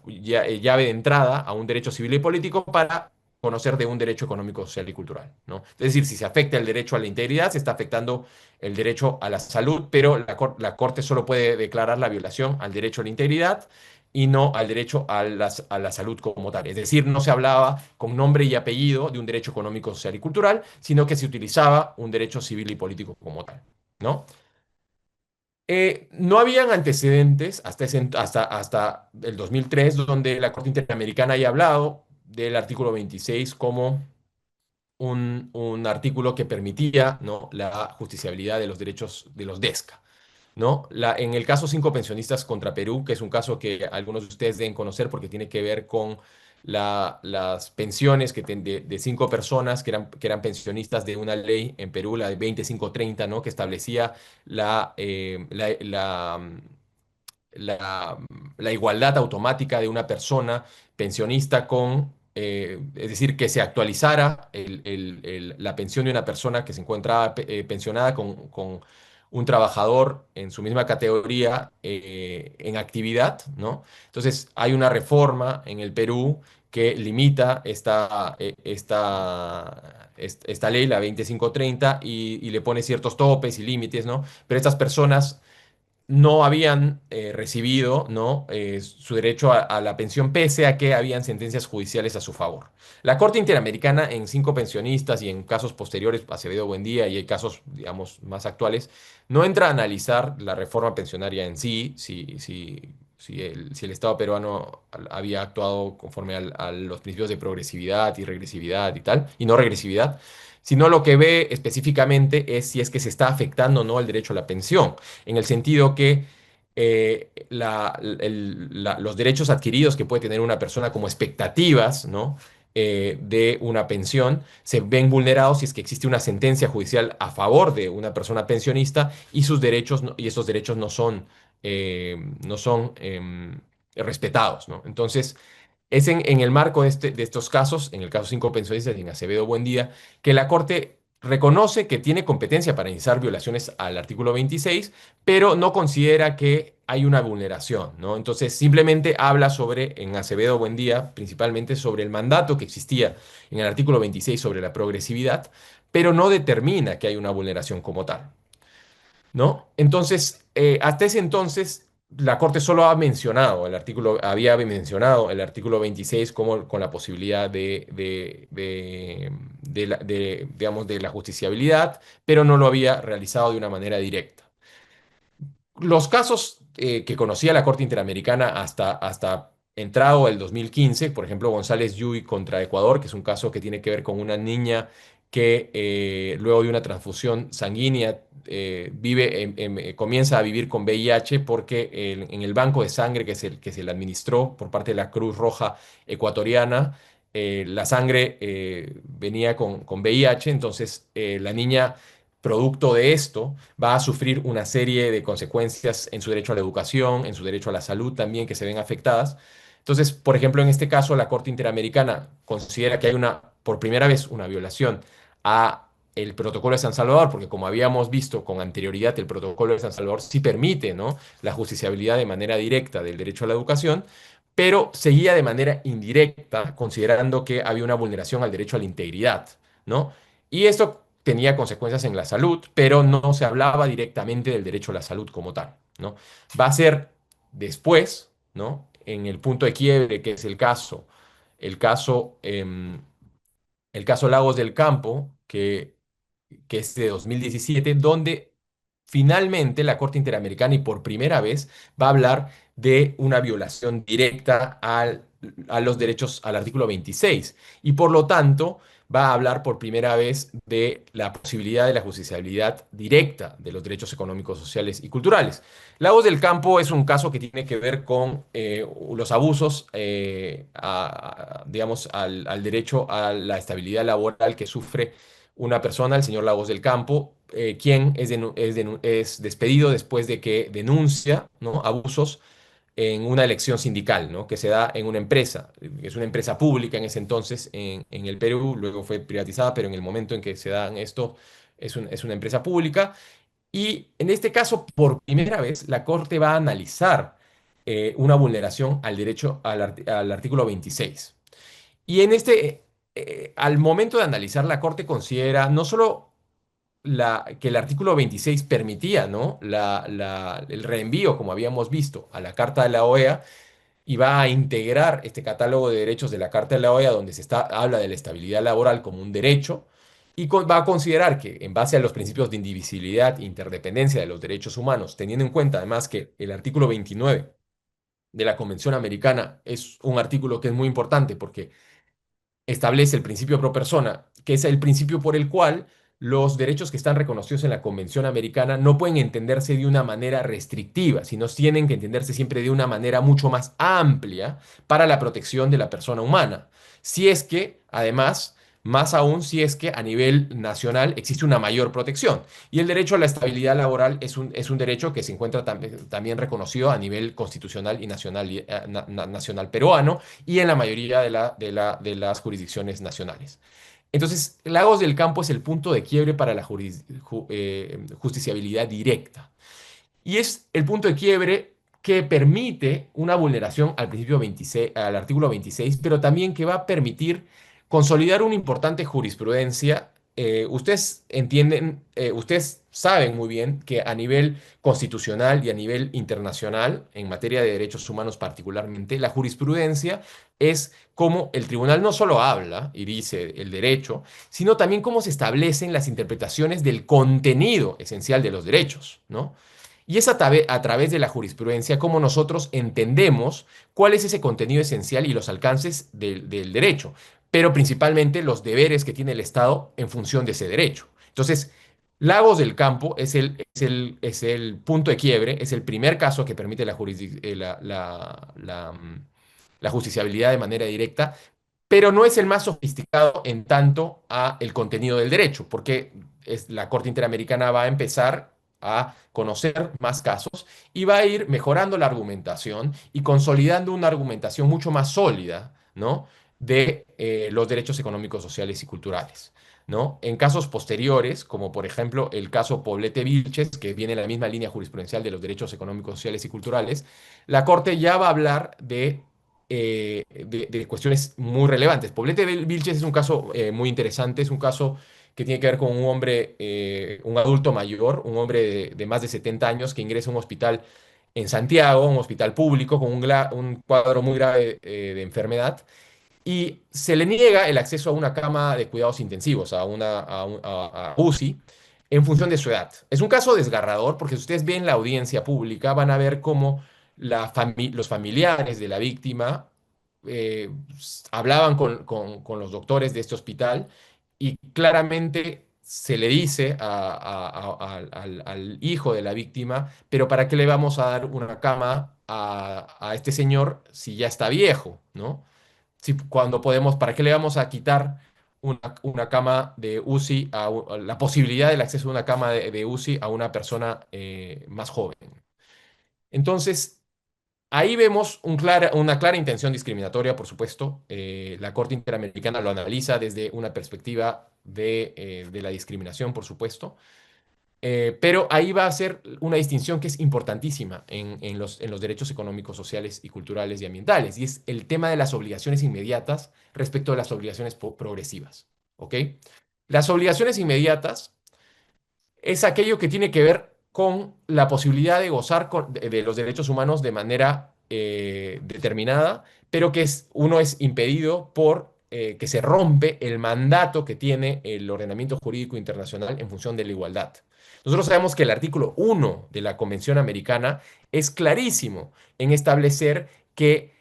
llave de entrada a un derecho civil y político para conocer de un derecho económico, social y cultural, ¿no? Es decir, si se afecta el derecho a la integridad, se está afectando el derecho a la salud, pero la Corte solo puede declarar la violación al derecho a la integridad y no al derecho a la salud como tal. Es decir, no se hablaba con nombre y apellido de un derecho económico, social y cultural, sino que se utilizaba un derecho civil y político como tal, ¿no? No habían antecedentes hasta el 2003 donde la Corte Interamericana haya hablado del artículo 26 como un artículo que permitía, ¿no?, la justiciabilidad de los derechos de los DESCA. ¿no? En el caso Cinco Pensionistas contra Perú, que es un caso que algunos de ustedes deben conocer porque tiene que ver con las pensiones de cinco personas que eran pensionistas de una ley en Perú, la de 2530, ¿no? Que establecía la, la, la igualdad automática de una persona pensionista es decir, que se actualizara la pensión de una persona que se encuentra pensionada con un trabajador en su misma categoría en actividad, ¿no? Entonces, hay una reforma en el Perú que limita esta ley, la 2530, y le pone ciertos topes y límites, ¿no? Pero estas personas no habían recibido, ¿no? Su derecho a la pensión pese a que habían sentencias judiciales a su favor. La Corte Interamericana en cinco pensionistas y en casos posteriores, Acevedo Buendía y hay casos, digamos, más actuales, no entra a analizar la reforma pensionaria en sí, si el Estado peruano había actuado conforme a los principios de progresividad y regresividad y tal, y no regresividad, sino lo que ve específicamente es si es que se está afectando o no el derecho a la pensión en el sentido que los derechos adquiridos que puede tener una persona como expectativas, ¿no? De una pensión se ven vulnerados si es que existe una sentencia judicial a favor de una persona pensionista y sus derechos y esos derechos no son respetados, ¿no? Entonces, es en el marco de estos casos, en el caso cinco pensionistas y en Acevedo Buendía, que la Corte reconoce que tiene competencia para iniciar violaciones al artículo 26, pero no considera que hay una vulneración, ¿no? Entonces simplemente habla en Acevedo Buendía, principalmente sobre el mandato que existía en el artículo 26 sobre la progresividad, pero no determina que hay una vulneración como tal. ¿No? Entonces, hasta ese entonces, la Corte solo había mencionado el artículo 26 como con la posibilidad digamos, de la justiciabilidad, pero no lo había realizado de una manera directa. Los casos que conocía la Corte Interamericana hasta entrado el 2015, por ejemplo, González Yui contra Ecuador, que es un caso que tiene que ver con una niña que luego de una transfusión sanguínea comienza a vivir con VIH porque en el banco de sangre que se le administró por parte de la Cruz Roja ecuatoriana, la sangre venía con VIH, entonces la niña producto de esto, va a sufrir una serie de consecuencias en su derecho a la educación, en su derecho a la salud también que se ven afectadas. Entonces, por ejemplo, en este caso, la Corte Interamericana considera que hay por primera vez, una violación a el Protocolo de San Salvador, porque como habíamos visto con anterioridad, el Protocolo de San Salvador sí permite, ¿no? La justiciabilidad de manera directa del derecho a la educación, pero seguía de manera indirecta, considerando que había una vulneración al derecho a la integridad, ¿no? Y esto tenía consecuencias en la salud, pero no se hablaba directamente del derecho a la salud como tal, ¿no? Va a ser después, ¿no? En el punto de quiebre, que es el caso, em, el caso Lagos del Campo, que es de 2017, donde finalmente la Corte Interamericana y por primera vez va a hablar de una violación directa a los derechos al artículo 26 y por lo tanto va a hablar por primera vez de la posibilidad de la justiciabilidad directa de los derechos económicos, sociales y culturales. Lagos del Campo es un caso que tiene que ver con los abusos, digamos, al derecho a la estabilidad laboral que sufre una persona, el señor Lagos del Campo, quien es despedido después de que denuncia, ¿no? Abusos en una elección sindical, ¿no? Que se da en una empresa. Es una empresa pública en ese entonces en el Perú, luego fue privatizada, pero en el momento en que se dan esto es una empresa pública. Y en este caso, por primera vez, la Corte va a analizar una vulneración al derecho al artículo 26. Y al momento de analizar, la Corte considera no solo que el artículo 26 permitía, ¿no? El reenvío, como habíamos visto, a la Carta de la OEA y va a integrar este catálogo de derechos de la Carta de la OEA, donde habla de la estabilidad laboral como un derecho, y va a considerar que, en base a los principios de indivisibilidad e interdependencia de los derechos humanos, teniendo en cuenta además que el artículo 29 de la Convención Americana es un artículo que es muy importante porque establece el principio pro persona, que es el principio por el cual los derechos que están reconocidos en la Convención Americana no pueden entenderse de una manera restrictiva, sino tienen que entenderse siempre de una manera mucho más amplia para la protección de la persona humana. Si es que, además, más aún si es que a nivel nacional existe una mayor protección. Y el derecho a la estabilidad laboral es un derecho que se encuentra también reconocido a nivel constitucional y nacional, nacional peruano y en la mayoría de las jurisdicciones nacionales. Entonces, Lagos del Campo es el punto de quiebre para la justiciabilidad directa. Y es el punto de quiebre que permite una vulneración al principio 26, al artículo 26, pero también que va a permitir consolidar una importante jurisprudencia. Ustedes entienden, ustedes saben muy bien que a nivel constitucional y a nivel internacional, en materia de derechos humanos particularmente, la jurisprudencia es cómo el tribunal no solo habla y dice el derecho, sino también cómo se establecen las interpretaciones del contenido esencial de los derechos, ¿no? Y es a través de la jurisprudencia como nosotros entendemos cuál es ese contenido esencial y los alcances del derecho, pero principalmente los deberes que tiene el Estado en función de ese derecho. Entonces, Lagos del Campo es el punto de quiebre, es el primer caso que permite la justiciabilidad de manera directa, pero no es el más sofisticado en tanto a el contenido del derecho, porque la Corte Interamericana va a empezar a conocer más casos y va a ir mejorando la argumentación y consolidando una argumentación mucho más sólida, ¿no? De los derechos económicos, sociales y culturales, ¿no? En casos posteriores, como por ejemplo el caso Poblete Vilches, que viene en la misma línea jurisprudencial de los derechos económicos, sociales y culturales, la Corte ya va a hablar de cuestiones muy relevantes. Poblete Vilches es un caso muy interesante, es un caso que tiene que ver con un hombre, un adulto mayor, un hombre de más de 70 años que ingresa a un hospital en Santiago, un hospital público con un cuadro muy grave de enfermedad, y se le niega el acceso a una cama de cuidados intensivos, a UCI, en función de su edad. Es un caso desgarrador porque si ustedes ven la audiencia pública, van a ver cómo los familiares de la víctima hablaban con los doctores de este hospital y claramente se le dice al hijo de la víctima, pero ¿para qué le vamos a dar una cama a este señor si ya está viejo, ¿no? Si, cuando podemos, ¿para qué le vamos a quitar una cama de UCI, a la posibilidad del acceso a una cama de UCI a una persona más joven? Entonces, ahí vemos una clara intención discriminatoria, por supuesto. La Corte Interamericana lo analiza desde una perspectiva de la discriminación, por supuesto. Pero ahí va a ser una distinción que es importantísima en los derechos económicos, sociales y culturales y ambientales, y es el tema de las obligaciones inmediatas respecto de las obligaciones progresivas. ¿Ok? Las obligaciones inmediatas es aquello que tiene que ver con la posibilidad de gozar de los derechos humanos de manera determinada, pero que uno es impedido por que se rompe el mandato que tiene el ordenamiento jurídico internacional en función de la igualdad. Nosotros sabemos que el artículo 1 de la Convención Americana es clarísimo en establecer que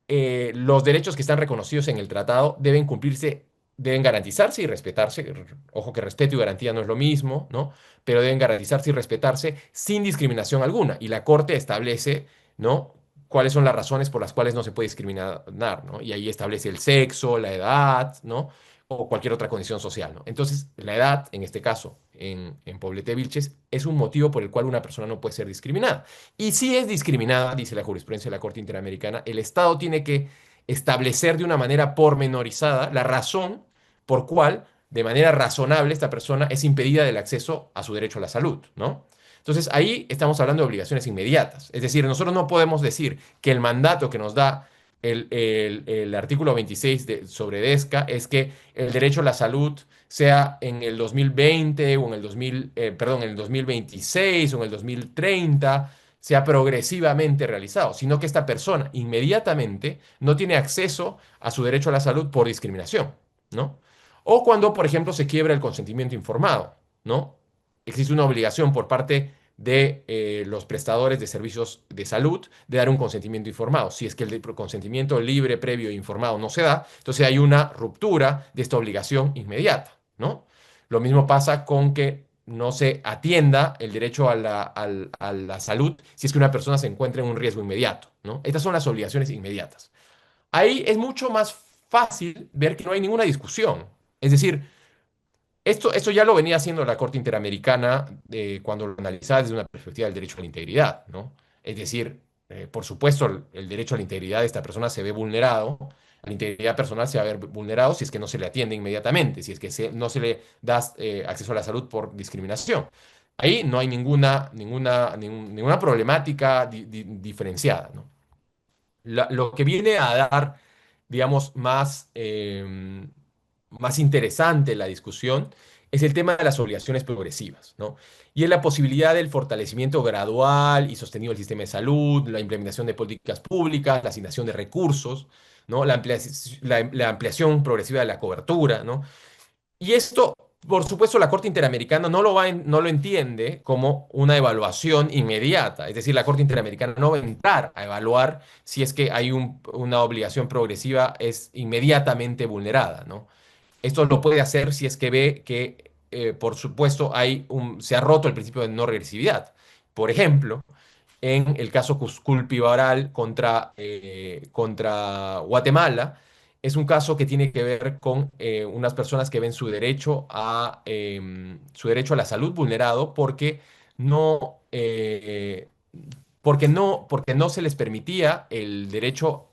los derechos que están reconocidos en el tratado deben cumplirse, deben garantizarse y respetarse. Ojo que respeto y garantía no es lo mismo, ¿no? Pero deben garantizarse y respetarse sin discriminación alguna. Y la Corte establece, ¿no? Cuáles son las razones por las cuales no se puede discriminar, ¿no? Y ahí establece el sexo, la edad, ¿no? O cualquier otra condición social, ¿no? Entonces, la edad, en este caso, en Poblete Vilches, es un motivo por el cual una persona no puede ser discriminada. Y si es discriminada, dice la jurisprudencia de la Corte Interamericana, el Estado tiene que establecer de una manera pormenorizada la razón por cual, de manera razonable, esta persona es impedida del acceso a su derecho a la salud, ¿no? Entonces ahí estamos hablando de obligaciones inmediatas. Es decir, nosotros no podemos decir que el mandato que nos da el artículo 26 sobre DESCA es que el derecho a la salud sea en el 2020 o en el 2000, perdón, en el 2026 o en el 2030, sea progresivamente realizado, sino que esta persona inmediatamente no tiene acceso a su derecho a la salud por discriminación, ¿no? O cuando, por ejemplo, se quiebra el consentimiento informado, ¿no? Existe una obligación por parte de los prestadores de servicios de salud de dar un consentimiento informado. Si es que el consentimiento libre, previo e informado no se da, entonces hay una ruptura de esta obligación inmediata, ¿no? Lo mismo pasa con que no se atienda el derecho a a la salud si es que una persona se encuentra en un riesgo inmediato, ¿no? Estas son las obligaciones inmediatas. Ahí es mucho más fácil ver que no hay ninguna discusión. Es decir, esto ya lo venía haciendo la Corte Interamericana cuando lo analizaba desde una perspectiva del derecho a la integridad, ¿no? Es decir, por supuesto, el derecho a la integridad de esta persona se ve vulnerado, la integridad personal se va a ver vulnerado si es que no se le atiende inmediatamente, si es que no se le da acceso a la salud por discriminación. Ahí no hay ninguna problemática diferenciada, ¿no? Lo que viene a dar, digamos, más interesante la discusión es el tema de las obligaciones progresivas, ¿no? Y es la posibilidad del fortalecimiento gradual y sostenido del sistema de salud, la implementación de políticas públicas, la asignación de recursos, ¿no? La ampliación progresiva de la cobertura, ¿no? Y esto, por supuesto, la Corte Interamericana no lo entiende como una evaluación inmediata. Es decir, la Corte Interamericana no va a entrar a evaluar si es que hay una obligación progresiva es inmediatamente vulnerada, ¿no? Esto lo puede hacer si es que ve que, por supuesto, se ha roto el principio de no regresividad. Por ejemplo, en el caso Cusculpi Varal contra Guatemala. Es un caso que tiene que ver con unas personas que ven su derecho a la salud vulnerado no, eh, porque no se les permitía el derecho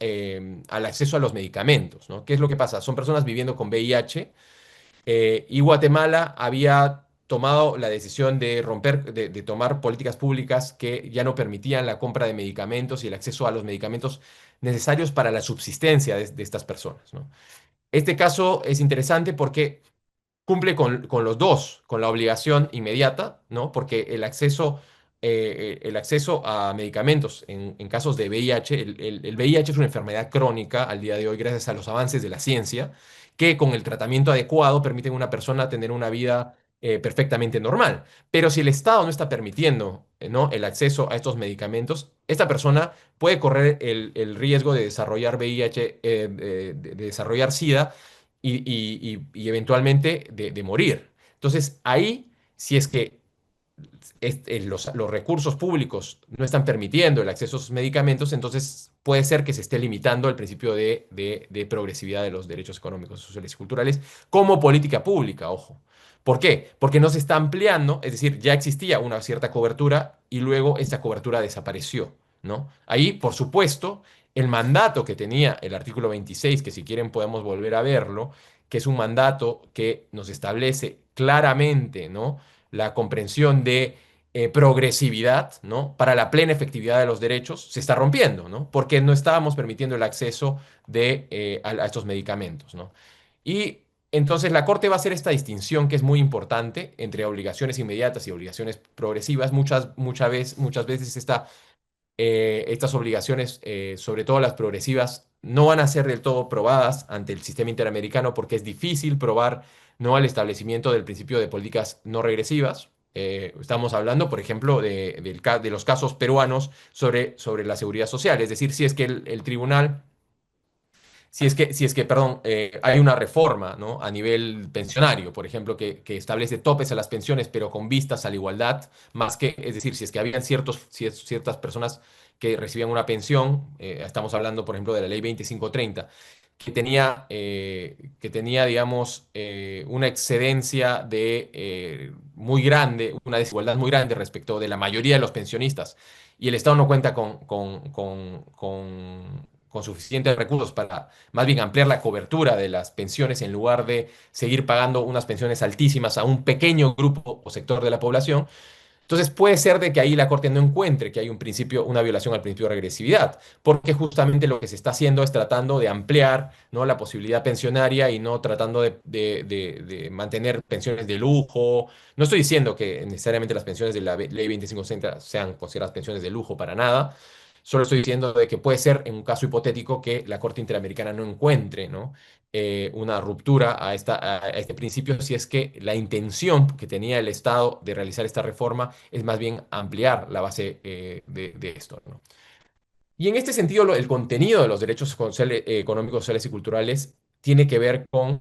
al acceso a los medicamentos, ¿no? ¿Qué es lo que pasa? Son personas viviendo con VIH y Guatemala había tomado la decisión de tomar políticas públicas que ya no permitían la compra de medicamentos y el acceso a los medicamentos necesarios para la subsistencia de estas personas, ¿no? Este caso es interesante porque cumple con los dos, con la obligación inmediata, ¿no? Porque el acceso a medicamentos en casos de VIH, el VIH es una enfermedad crónica al día de hoy gracias a los avances de la ciencia, que con el tratamiento adecuado permiten a una persona tener una vida perfectamente normal. Pero si el Estado no está permitiendo, ¿no? el acceso a estos medicamentos, esta persona puede correr el riesgo de desarrollar VIH, de desarrollar SIDA y eventualmente de morir. Entonces, ahí, si es que los recursos públicos no están permitiendo el acceso a esos medicamentos, entonces puede ser que se esté limitando el principio de progresividad de los derechos económicos, sociales y culturales como política pública, ojo. ¿Por qué? Porque no se está ampliando, es decir, ya existía una cierta cobertura y luego esta cobertura desapareció, ¿no? Ahí, por supuesto, el mandato que tenía el artículo 26, que si quieren podemos volver a verlo, que es un mandato que nos establece claramente, ¿no? la comprensión de progresividad, ¿no? Para la plena efectividad de los derechos, se está rompiendo, ¿no? Porque no estábamos permitiendo el acceso a estos medicamentos, ¿no? Y entonces la Corte va a hacer esta distinción que es muy importante entre obligaciones inmediatas y obligaciones progresivas. Muchas veces estas obligaciones, sobre todo las progresivas, no van a ser del todo probadas ante el sistema interamericano porque es difícil probar no al establecimiento del principio de políticas no regresivas. Estamos hablando, por ejemplo, de los casos peruanos sobre la seguridad social, es decir, si es que el tribunal perdón, hay una reforma, ¿no? a nivel pensionario, por ejemplo, que establece topes a las pensiones, pero con vistas a la igualdad, es decir, si es que habían ciertas personas que recibían una pensión, estamos hablando, por ejemplo, de la ley 2530, que tenía, digamos, una excedencia muy grande, una desigualdad muy grande respecto de la mayoría de los pensionistas, y el Estado no cuenta con suficientes recursos para más bien ampliar la cobertura de las pensiones en lugar de seguir pagando unas pensiones altísimas a un pequeño grupo o sector de la población. Entonces puede ser de que ahí la Corte no encuentre que hay una violación al principio de regresividad, porque justamente lo que se está haciendo es tratando de ampliar, ¿no? la posibilidad pensionaria y no tratando de mantener pensiones de lujo. No estoy diciendo que necesariamente las pensiones de la ley 2560 sean consideradas pensiones de lujo para nada. Solo estoy diciendo de que puede ser, en un caso hipotético, que la Corte Interamericana no encuentre, ¿no? una ruptura a este principio si es que la intención que tenía el Estado de realizar esta reforma es más bien ampliar la base de esto, ¿no? Y en este sentido, el contenido de los derechos económicos, sociales y culturales tiene que ver con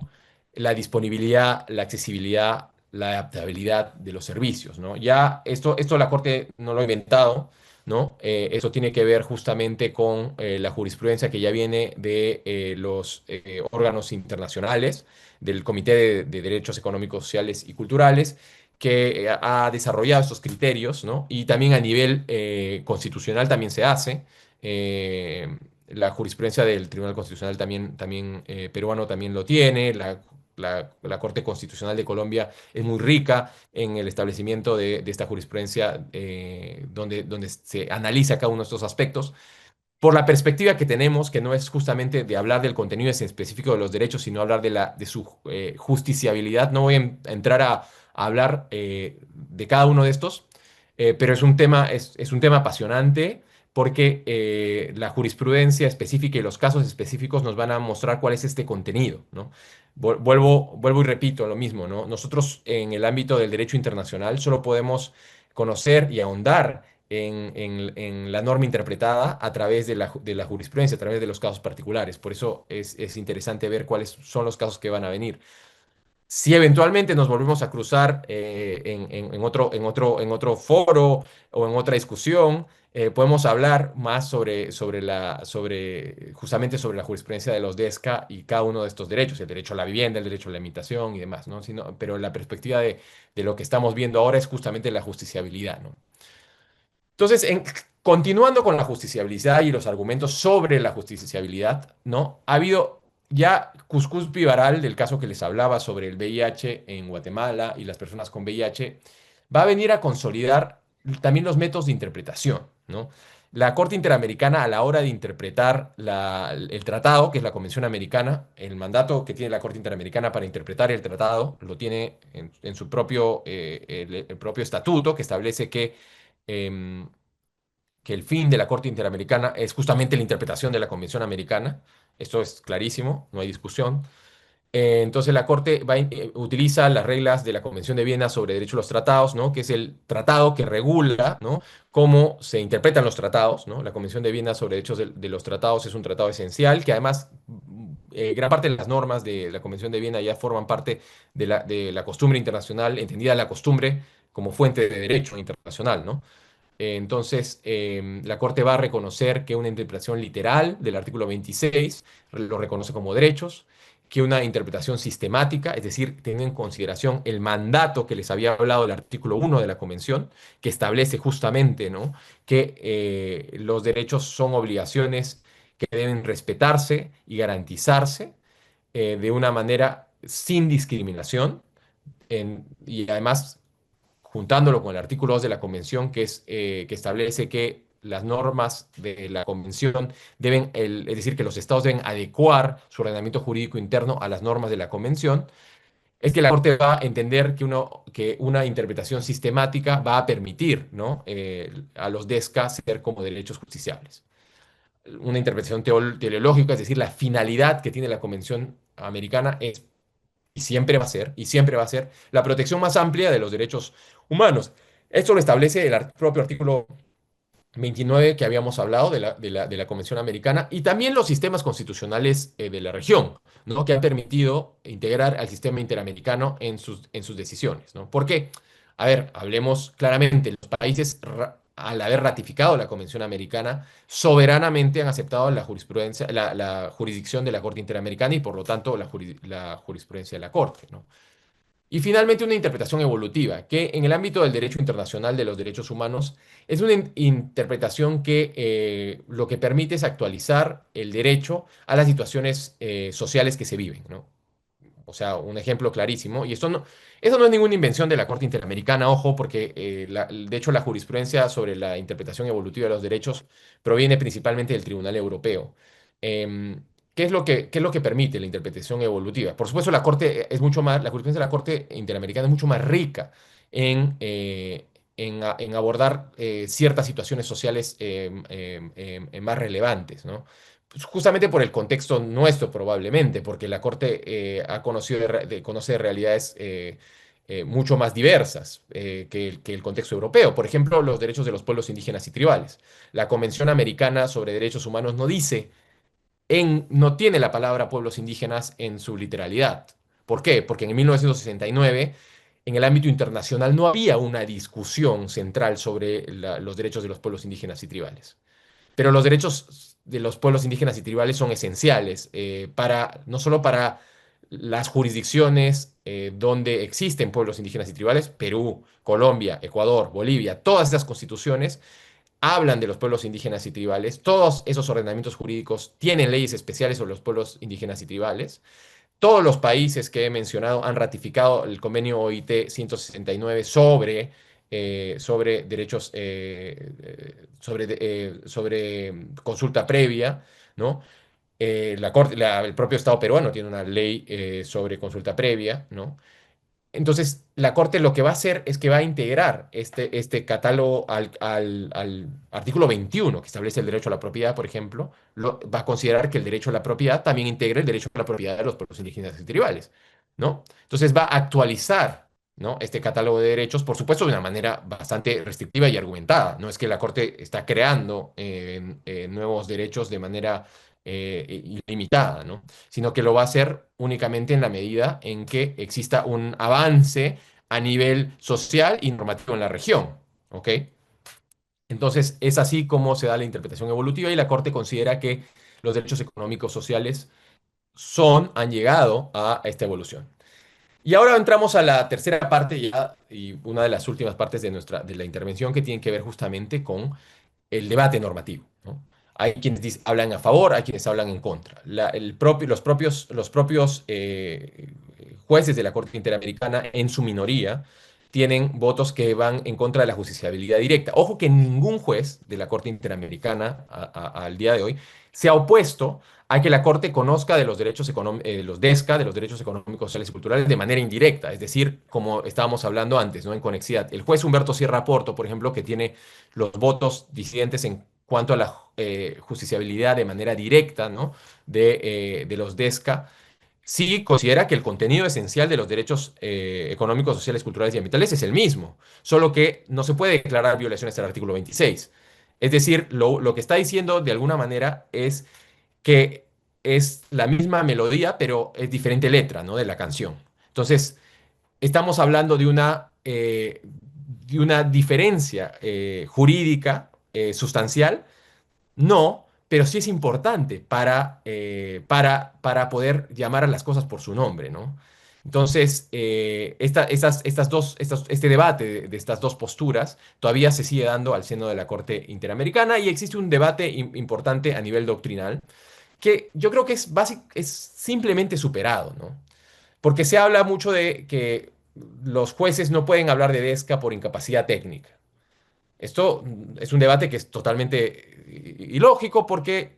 la disponibilidad, la accesibilidad la adaptabilidad de los servicios, ¿no? Ya esto la Corte no lo ha inventado, ¿no? Eso tiene que ver justamente con la jurisprudencia que ya viene de los órganos internacionales, del Comité de Derechos Económicos, Sociales y Culturales, que ha desarrollado estos criterios, ¿no? Y también a nivel constitucional también se hace. La jurisprudencia del Tribunal Constitucional también peruano también lo tiene. La Corte Constitucional de Colombia es muy rica en el establecimiento de esta jurisprudencia donde se analiza cada uno de estos aspectos por la perspectiva que tenemos, que no es justamente de hablar del contenido en específico de los derechos, sino hablar de su justiciabilidad. No voy a entrar a hablar de cada uno de estos, pero es un tema apasionante porque la jurisprudencia específica y los casos específicos nos van a mostrar cuál es este contenido, ¿no? Vuelvo y repito lo mismo, ¿no? Nosotros en el ámbito del derecho internacional solo podemos conocer y ahondar en la norma interpretada a través de la jurisprudencia, a través de los casos particulares. Por eso es interesante ver cuáles son los casos que van a venir. Si eventualmente nos volvemos a cruzar en otro foro o en otra discusión, podemos hablar más justamente sobre la jurisprudencia de los DESCA y cada uno de estos derechos, el derecho a la vivienda, el derecho a la imitación y demás, ¿no? Pero la perspectiva de lo que estamos viendo ahora es justamente la justiciabilidad, ¿no? Entonces, continuando con la justiciabilidad y los argumentos sobre la justiciabilidad, ¿no? Ha habido ya Cuscús Vivaral, del caso que les hablaba sobre el VIH en Guatemala y las personas con VIH, va a venir a consolidar también los métodos de interpretación, ¿no? La Corte Interamericana, a la hora de interpretar el tratado, que es la Convención Americana, el mandato que tiene la Corte Interamericana para interpretar el tratado, lo tiene en su propio, el propio estatuto, que establece em, que el fin de la Corte Interamericana es justamente la interpretación de la Convención Americana. Esto es clarísimo, no hay discusión. Entonces la Corte utiliza las reglas de la Convención de Viena sobre Derecho a los Tratados, ¿no? Que es el tratado que regula, ¿no? Cómo se interpretan los tratados, ¿no? La Convención de Viena sobre Derechos de los Tratados es un tratado esencial que además gran parte de las normas de la Convención de Viena ya forman parte de la costumbre internacional, entendida la costumbre como fuente de derecho internacional, ¿no? Entonces, la Corte va a reconocer que una interpretación literal del artículo 26 lo reconoce como derechos, que una interpretación sistemática, es decir, teniendo en consideración el mandato que les había hablado del artículo 1 de la Convención, que establece justamente, ¿no? Que los derechos son obligaciones que deben respetarse y garantizarse de una manera sin discriminación, y además juntándolo con el artículo 2 de la Convención, que establece que las normas de la Convención es decir, que los estados deben adecuar su ordenamiento jurídico interno a las normas de la Convención, es que la Corte va a entender que una interpretación sistemática va a permitir, ¿no? A los DESCA ser como derechos justiciables. Una interpretación teleológica, es decir, la finalidad que tiene la Convención Americana es y siempre va a ser la protección más amplia de los derechos humanos. Esto lo establece el propio artículo 29 que habíamos hablado de la Convención Americana y también los sistemas constitucionales de la región, ¿no? Que han permitido integrar al sistema interamericano en sus decisiones, ¿no? ¿Por qué? A ver, hablemos claramente, los países al haber ratificado la Convención Americana, soberanamente han aceptado la jurisprudencia, la jurisdicción de la Corte Interamericana y por lo tanto la jurisprudencia de la Corte, ¿no? Y finalmente una interpretación evolutiva, que en el ámbito del derecho internacional de los derechos humanos es una interpretación que lo que permite es actualizar el derecho a las situaciones sociales que se viven, ¿no? O sea, un ejemplo clarísimo, y eso no es ninguna invención de la Corte Interamericana, ojo, porque de hecho la jurisprudencia sobre la interpretación evolutiva de los derechos proviene principalmente del Tribunal Europeo. ¿Qué es lo que permite la interpretación evolutiva? Por supuesto, la jurisprudencia de la Corte Interamericana es mucho más rica en abordar ciertas situaciones sociales más relevantes, ¿no? Pues justamente por el contexto nuestro probablemente, porque la Corte conoce realidades mucho más diversas que el contexto europeo. Por ejemplo, los derechos de los pueblos indígenas y tribales. La Convención Americana sobre Derechos Humanos no tiene la palabra pueblos indígenas en su literalidad. ¿Por qué? Porque en 1969 en el ámbito internacional no había una discusión central sobre los derechos de los pueblos indígenas y tribales. Pero los derechos de los pueblos indígenas y tribales son esenciales no solo para las jurisdicciones donde existen pueblos indígenas y tribales, Perú, Colombia, Ecuador, Bolivia, todas esas constituciones hablan de los pueblos indígenas y tribales, todos esos ordenamientos jurídicos tienen leyes especiales sobre los pueblos indígenas y tribales. Todos los países que he mencionado han ratificado el convenio OIT 169 sobre derechos, sobre consulta previa, ¿no? El propio Estado peruano tiene una ley sobre consulta previa, ¿no? Entonces, la Corte lo que va a hacer es que va a integrar este catálogo al artículo 21, que establece el derecho a la propiedad, por ejemplo, va a considerar que el derecho a la propiedad también integra el derecho a la propiedad de los pueblos indígenas y tribales, ¿no? Entonces, va a actualizar, ¿no?, este catálogo de derechos, por supuesto, de una manera bastante restrictiva y argumentada. No es que la Corte está creando nuevos derechos de manera ilimitada, ¿no?, sino que lo va a hacer únicamente en la medida en que exista un avance a nivel social y normativo en la región, ¿ok? Entonces, es así como se da la interpretación evolutiva y la Corte considera que los derechos económicos sociales han llegado a esta evolución. Y ahora entramos a la tercera parte ya, y una de las últimas partes de la intervención que tiene que ver justamente con el debate normativo, ¿no? Hay quienes hablan a favor, hay quienes hablan en contra. Los propios jueces de la Corte Interamericana, en su minoría, tienen votos que van en contra de la justiciabilidad directa. Ojo que ningún juez de la Corte Interamericana al día de hoy se ha opuesto a que la Corte conozca de los derechos los DESCA, de los derechos económicos, sociales y culturales, de manera indirecta, es decir, como estábamos hablando antes, ¿no?, en conexidad. El juez Humberto Sierra Porto, por ejemplo, que tiene los votos disidentes en cuanto a la justiciabilidad de manera directa, ¿no?, de los DESCA, sí considera que el contenido esencial de los derechos económicos, sociales, culturales y ambientales es el mismo, solo que no se puede declarar violaciones al artículo 26. Es decir, lo que está diciendo de alguna manera es que es la misma melodía, pero es diferente letra, ¿no?, de la canción. Entonces, estamos hablando de una diferencia jurídica sustancial, no, pero sí es importante para poder llamar a las cosas por su nombre, ¿no? Entonces, este debate de estas dos posturas todavía se sigue dando al seno de la Corte Interamericana y existe un debate importante a nivel doctrinal que yo creo que es simplemente superado, ¿no? Porque se habla mucho de que los jueces no pueden hablar de DESCA por incapacidad técnica. Esto es un debate que es totalmente ilógico porque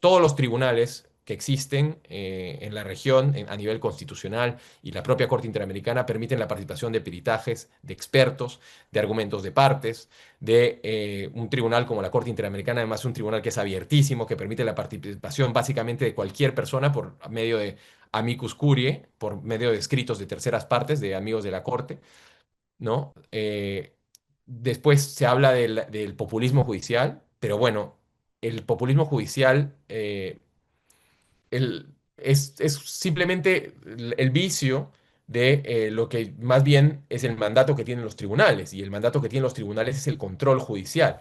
todos los tribunales que existen en la región a nivel constitucional y la propia Corte Interamericana permiten la participación de peritajes, de expertos, de argumentos de partes, de un tribunal como la Corte Interamericana, además un tribunal que es abiertísimo, que permite la participación básicamente de cualquier persona por medio de amicus curiae, por medio de escritos de terceras partes, de amigos de la Corte, ¿no? Después se habla del populismo judicial, pero bueno, el populismo judicial es simplemente el vicio de lo que más bien es el mandato que tienen los tribunales, y el mandato que tienen los tribunales es el control judicial.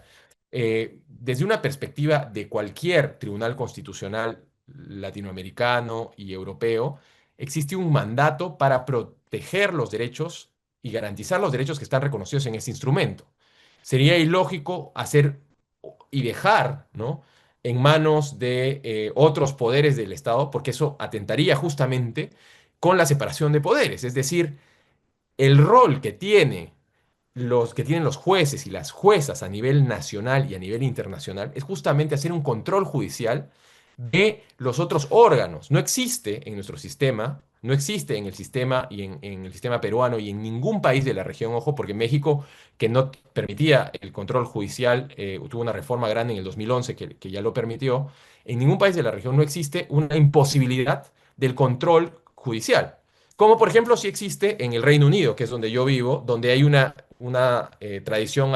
Desde una perspectiva de cualquier tribunal constitucional latinoamericano y europeo, existe un mandato para proteger los derechos y garantizar los derechos que están reconocidos en ese instrumento. Sería ilógico hacer y dejar, ¿no?, en manos de otros poderes del Estado, porque eso atentaría justamente con la separación de poderes. Es decir, el rol que tienen los jueces y las juezas a nivel nacional y a nivel internacional es justamente hacer un control judicial de los otros órganos. No existe en nuestro sistema, no existe en el sistema y en el sistema peruano y en ningún país de la región, ojo, porque México, que no permitía el control judicial, tuvo una reforma grande en el 2011 que ya lo permitió. En ningún país de la región no existe una imposibilidad del control judicial. Como por ejemplo si existe en el Reino Unido, que es donde yo vivo, donde hay una tradición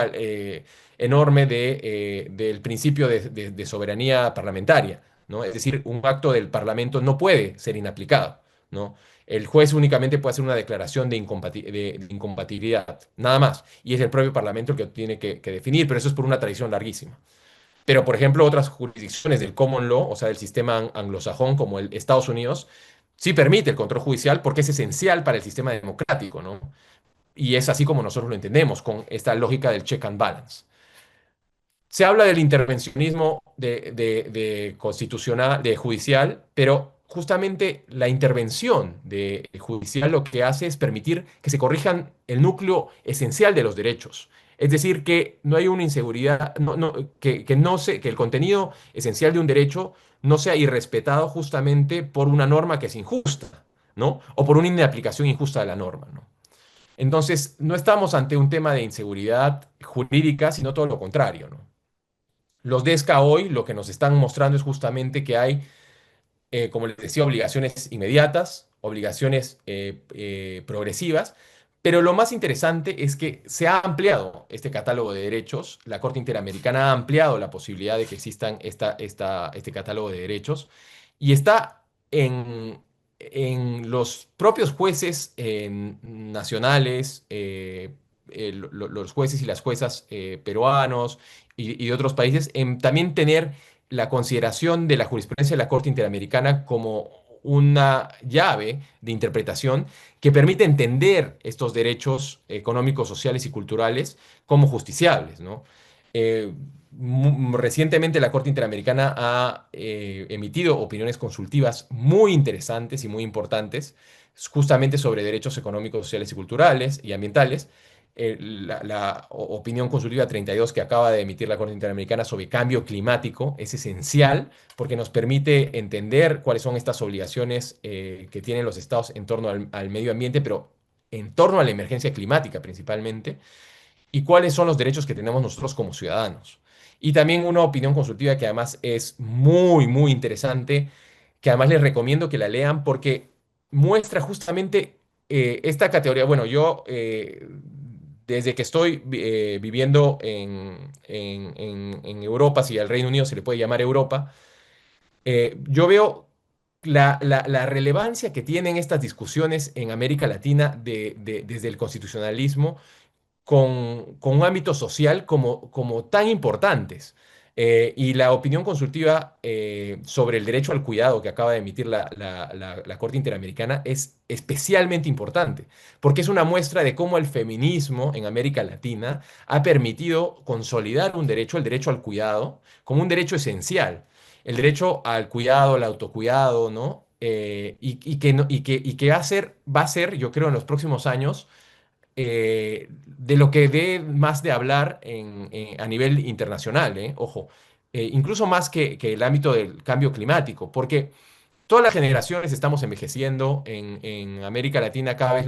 enorme del principio de soberanía parlamentaria, ¿no? Es decir, un acto del Parlamento no puede ser inaplicado, ¿no? El juez únicamente puede hacer una declaración de incompatibilidad, nada más. Y es el propio Parlamento el que tiene que definir, pero eso es por una tradición larguísima. Pero, por ejemplo, otras jurisdicciones del common law, o sea, del sistema anglosajón, como el Estados Unidos, sí permite el control judicial porque es esencial para el sistema democrático, ¿no? Y es así como nosotros lo entendemos, con esta lógica del check and balance. Se habla del intervencionismo de constitucional, de judicial, pero justamente la intervención de judicial lo que hace es permitir que se corrijan el núcleo esencial de los derechos. Es decir, que no hay una inseguridad, que no que el contenido esencial de un derecho no sea irrespetado justamente por una norma que es injusta, ¿no? O por una inaplicación injusta de la norma, ¿no? Entonces, no estamos ante un tema de inseguridad jurídica, sino todo lo contrario, ¿no? Los DESCA hoy lo que nos están mostrando es justamente que hay, como les decía, obligaciones inmediatas, obligaciones progresivas, pero lo más interesante es que se ha ampliado este catálogo de derechos. La Corte Interamericana ha ampliado la posibilidad de que existan este catálogo de derechos y está en los propios jueces nacionales, los jueces y las juezas peruanos y de otros países, en también tener la consideración de la jurisprudencia de la Corte Interamericana como una llave de interpretación que permite entender estos derechos económicos, sociales y culturales como justiciables, ¿no? Eh, Recientemente la Corte Interamericana ha emitido opiniones consultivas muy interesantes y muy importantes, justamente sobre derechos económicos, sociales y culturales y ambientales. Opinión consultiva 32 que acaba de emitir la Corte Interamericana sobre cambio climático es esencial porque nos permite entender cuáles son estas obligaciones que tienen los estados en torno al medio ambiente, pero en torno a la emergencia climática principalmente, y cuáles son los derechos que tenemos nosotros como ciudadanos. Y también una opinión consultiva que además es muy, muy interesante, que además les recomiendo que la lean porque muestra justamente esta categoría. Bueno, yo desde que estoy viviendo en Europa, si al Reino Unido se le puede llamar Europa, yo veo la relevancia que tienen estas discusiones en América Latina desde el constitucionalismo con un ámbito social como tan importantes. Y la opinión consultiva sobre el derecho al cuidado que acaba de emitir la Corte Interamericana es especialmente importante, porque es una muestra de cómo el feminismo en América Latina ha permitido consolidar un derecho, el derecho al cuidado, como un derecho esencial. El derecho al cuidado, al autocuidado, ¿no? Y que va a ser, yo creo, en los próximos años de lo que dé más de hablar a nivel internacional, ojo, incluso más que el ámbito del cambio climático, porque todas las generaciones estamos envejeciendo en América Latina, cada vez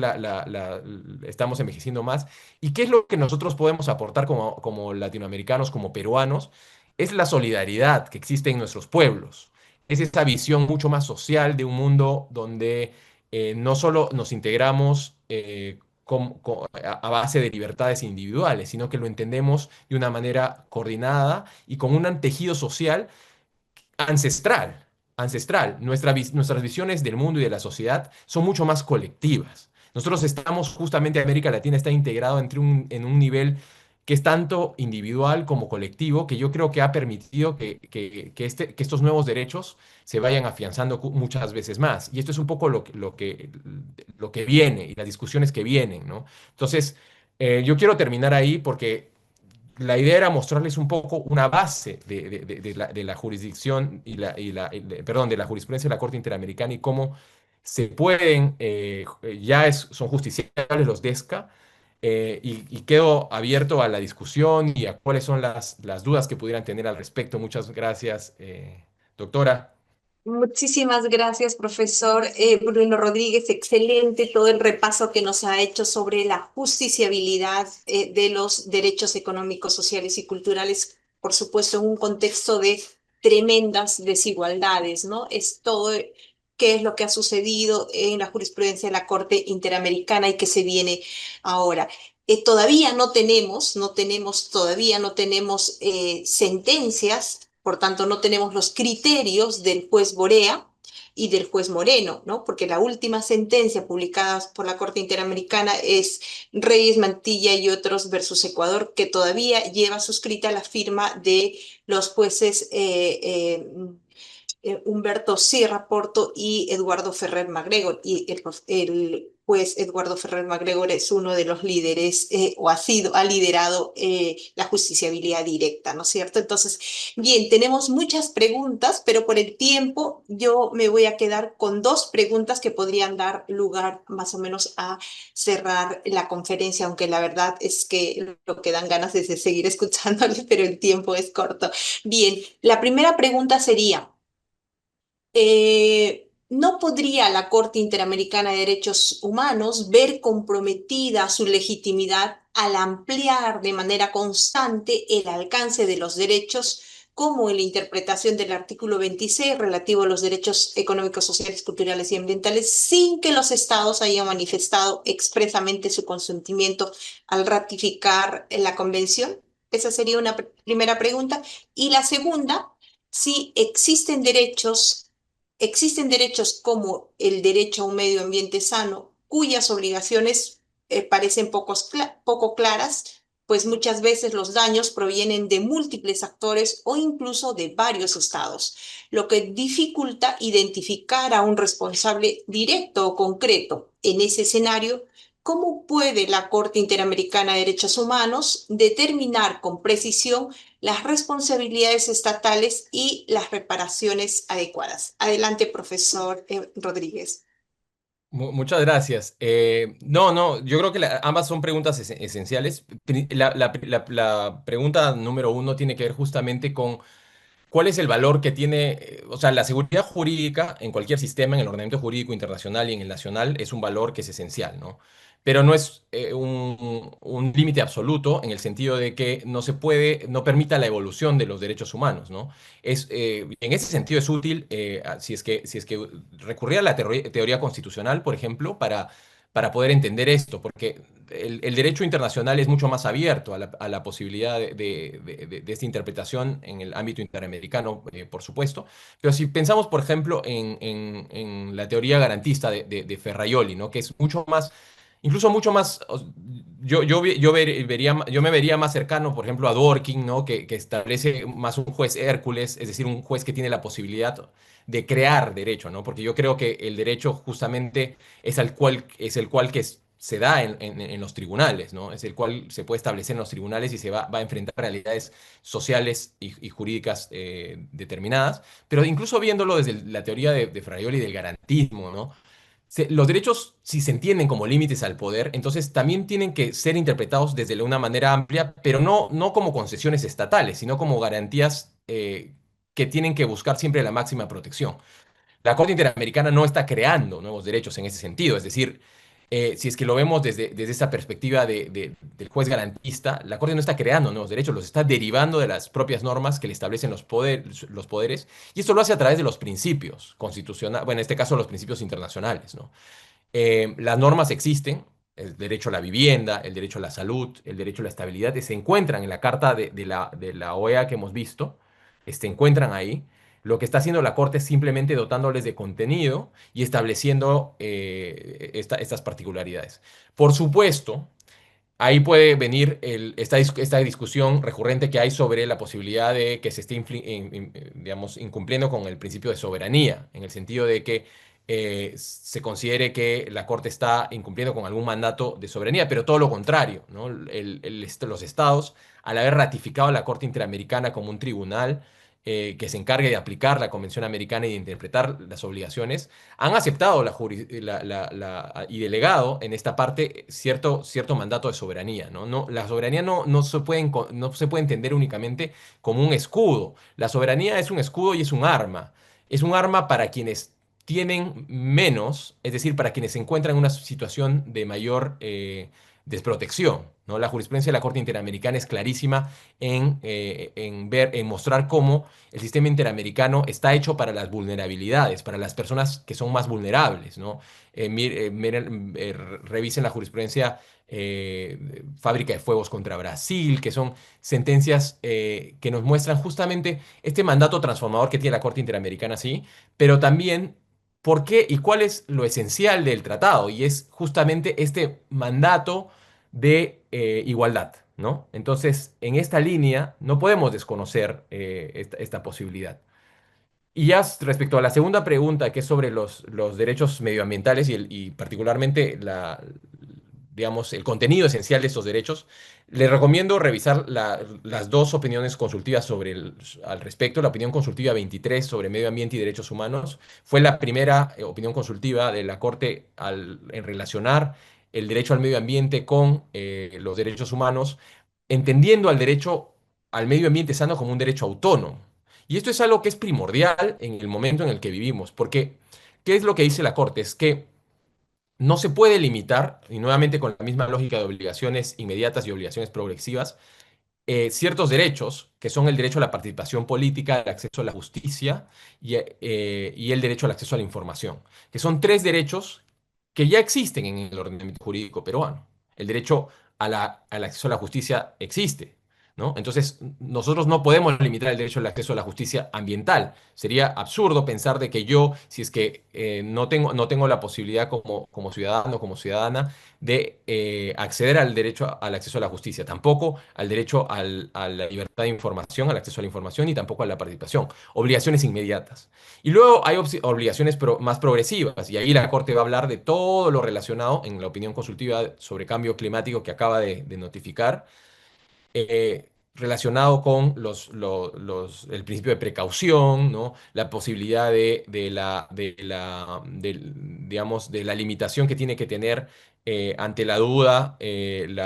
estamos envejeciendo más. ¿Y qué es lo que nosotros podemos aportar como latinoamericanos, como peruanos? Es la solidaridad que existe en nuestros pueblos. Es esta visión mucho más social de un mundo donde no solo nos integramos a base de libertades individuales, sino que lo entendemos de una manera coordinada y con un tejido social ancestral, ancestral. Nuestras visiones del mundo y de la sociedad son mucho más colectivas. Nosotros estamos, justamente América Latina está integrado en un nivel que es tanto individual como colectivo, que yo creo que ha permitido que estos nuevos derechos se vayan afianzando muchas veces más. Y esto es un poco lo que viene y las discusiones que vienen, ¿no? Entonces, yo quiero terminar ahí porque la idea era mostrarles un poco una base de la jurisdicción perdón, de la jurisprudencia de la Corte Interamericana y cómo se pueden, son justiciables los DESCA, y quedo abierto a la discusión y a cuáles son las dudas que pudieran tener al respecto. Muchas gracias, doctora. Muchísimas gracias, profesor Bruno Rodríguez. Excelente todo el repaso que nos ha hecho sobre la justiciabilidad de los derechos económicos, sociales y culturales, por supuesto, en un contexto de tremendas desigualdades, ¿no? Es todo qué es lo que ha sucedido en la jurisprudencia de la Corte Interamericana y que se viene ahora. Todavía todavía no tenemos sentencias, por tanto no tenemos los criterios del juez Borea, y del juez Moreno, ¿no? Porque la última sentencia publicada por la Corte Interamericana es Reyes Mantilla y otros versus Ecuador, que todavía lleva suscrita la firma de los jueces Humberto Sierra Porto y Eduardo Ferrer MacGregor. Y el juez Eduardo Ferrer MacGregor es uno de los líderes o ha liderado la justiciabilidad directa, ¿no es cierto? Entonces, bien, tenemos muchas preguntas, pero por el tiempo yo me voy a quedar con dos preguntas que podrían dar lugar más o menos a cerrar la conferencia, aunque la verdad es que lo que dan ganas es de seguir escuchándoles, pero el tiempo es corto. Bien, la primera pregunta sería... ¿No podría la Corte Interamericana de Derechos Humanos ver comprometida su legitimidad al ampliar de manera constante el alcance de los derechos, como en la interpretación del artículo 26 relativo a los derechos económicos, sociales, culturales y ambientales, sin que los estados hayan manifestado expresamente su consentimiento al ratificar la convención? Esa sería una primera pregunta. Y la segunda, si existen derechos como el derecho a un medio ambiente sano, cuyas obligaciones parecen poco claras, pues muchas veces los daños provienen de múltiples actores o incluso de varios estados, lo que dificulta identificar a un responsable directo o concreto. En ese escenario, ¿cómo puede la Corte Interamericana de Derechos Humanos determinar con precisión las responsabilidades estatales y las reparaciones adecuadas? Adelante, profesor Rodríguez. Muchas gracias. No, yo creo que ambas son preguntas esenciales. La pregunta número uno tiene que ver justamente con ¿cuál es el valor que tiene, o sea, la seguridad jurídica en cualquier sistema, en el ordenamiento jurídico internacional y en el nacional, es un valor que es esencial, ¿no? Pero no es un límite absoluto en el sentido de que no se puede, no permita la evolución de los derechos humanos, ¿no? En ese sentido es útil, si es que recurrir a la teoría constitucional, por ejemplo, para poder entender esto, porque el derecho internacional es mucho más abierto a la posibilidad de esta interpretación en el ámbito interamericano, por supuesto. Pero si pensamos, por ejemplo, en la teoría garantista de Ferraioli, ¿no? Que es mucho más, incluso mucho más, yo me vería más cercano, por ejemplo, a Dworkin, ¿no? Que establece más un juez Hércules, es decir, un juez que tiene la posibilidad de crear derecho, ¿no? Porque yo creo que el derecho justamente es el cual se da en los tribunales, ¿no? Es el cual se puede establecer en los tribunales y va a enfrentar realidades sociales y jurídicas determinadas. Pero incluso viéndolo desde la teoría de Fraioli y del garantismo, ¿no? Los derechos, si se entienden como límites al poder, entonces también tienen que ser interpretados desde una manera amplia, pero no como concesiones estatales, sino como garantías que tienen que buscar siempre la máxima protección. La Corte Interamericana no está creando nuevos derechos en ese sentido, es decir, si es que lo vemos desde esa perspectiva del juez garantista, la Corte no está creando nuevos derechos, los está derivando de las propias normas que le establecen los poderes, y esto lo hace a través de los principios constitucionales, bueno, en este caso los principios internacionales, ¿no? Las normas existen, el derecho a la vivienda, el derecho a la salud, el derecho a la estabilidad, y se encuentran en la carta de la OEA que hemos visto, se encuentran ahí. Lo que está haciendo la Corte es simplemente dotándoles de contenido y estableciendo estas particularidades. Por supuesto, ahí puede venir esta discusión recurrente que hay sobre la posibilidad de que se esté, digamos, incumpliendo con el principio de soberanía, en el sentido de que se considere que la Corte está incumpliendo con algún mandato de soberanía, pero todo lo contrario, ¿no? Los estados, al haber ratificado a la Corte Interamericana como un tribunal que se encargue de aplicar la Convención Americana y de interpretar las obligaciones, han aceptado y delegado en esta parte cierto mandato de soberanía, ¿no? La soberanía no se puede entender únicamente como un escudo. La soberanía es un escudo y es un arma. Es un arma para quienes tienen menos, es decir, para quienes se encuentran en una situación de mayor desprotección, ¿no? La jurisprudencia de la Corte Interamericana es clarísima en mostrar cómo el sistema interamericano está hecho para las vulnerabilidades, para las personas que son más vulnerables, ¿no? Revisen la jurisprudencia Fábrica de Fuegos contra Brasil, que son sentencias que nos muestran justamente este mandato transformador que tiene la Corte Interamericana, sí, pero también ¿por qué y cuál es lo esencial del tratado? Y es justamente este mandato de igualdad, ¿no? Entonces, en esta línea no podemos desconocer esta posibilidad. Y ya respecto a la segunda pregunta, que es sobre los derechos medioambientales y particularmente digamos, el contenido esencial de estos derechos, le recomiendo revisar las dos opiniones consultivas al respecto. La opinión consultiva 23 sobre medio ambiente y derechos humanos fue la primera opinión consultiva de la Corte en relacionar el derecho al medio ambiente con los derechos humanos, entendiendo al derecho al medio ambiente sano como un derecho autónomo. Y esto es algo que es primordial en el momento en el que vivimos, porque ¿qué es lo que dice la Corte? Es que no se puede limitar, y nuevamente con la misma lógica de obligaciones inmediatas y obligaciones progresivas, ciertos derechos, que son el derecho a la participación política, el acceso a la justicia y el derecho al acceso a la información, que son tres derechos que ya existen en el ordenamiento jurídico peruano. El derecho al acceso a la justicia existe, ¿no? Entonces, nosotros no podemos limitar el derecho al acceso a la justicia ambiental. Sería absurdo pensar de que yo, si es que no tengo la posibilidad como ciudadano, como ciudadana, de acceder al derecho al acceso a la justicia, tampoco al derecho a la libertad de información, al acceso a la información y tampoco a la participación. Obligaciones inmediatas. Y luego hay obligaciones más progresivas, y ahí la Corte va a hablar de todo lo relacionado en la opinión consultiva sobre cambio climático que acaba de notificar, relacionado con el principio de precaución, ¿no? La posibilidad digamos, de la limitación que tiene que tener ante la duda el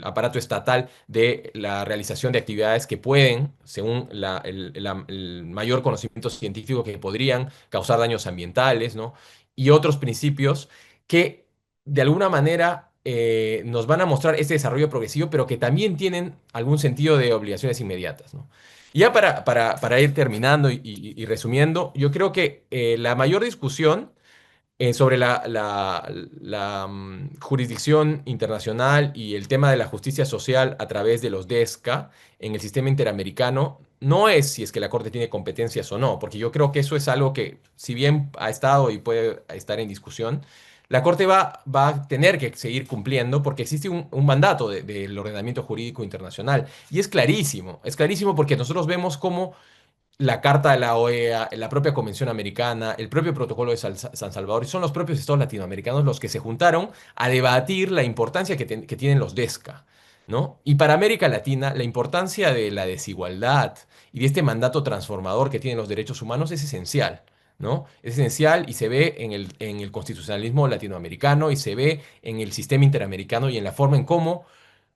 aparato estatal de la realización de actividades que pueden, según el mayor conocimiento científico, que podrían causar daños ambientales, ¿no? Y otros principios que de alguna manera nos van a mostrar este desarrollo progresivo, pero que también tienen algún sentido de obligaciones inmediatas, ¿no? Y ya para ir terminando y resumiendo, yo creo que la mayor discusión sobre la jurisdicción internacional y el tema de la justicia social a través de los DESCA en el sistema interamericano no es si es que la Corte tiene competencias o no, porque yo creo que eso es algo que, si bien ha estado y puede estar en discusión, la Corte va a tener que seguir cumpliendo porque existe un mandato del ordenamiento jurídico internacional. Y es clarísimo porque nosotros vemos cómo la Carta de la OEA, la propia Convención Americana, el propio Protocolo de San Salvador, y son los propios estados latinoamericanos los que se juntaron a debatir la importancia que tienen los DESCA, ¿no? Y para América Latina, la importancia de la desigualdad y de este mandato transformador que tienen los derechos humanos es esencial, ¿no? Es esencial y se ve en el constitucionalismo latinoamericano y se ve en el sistema interamericano y en la forma en cómo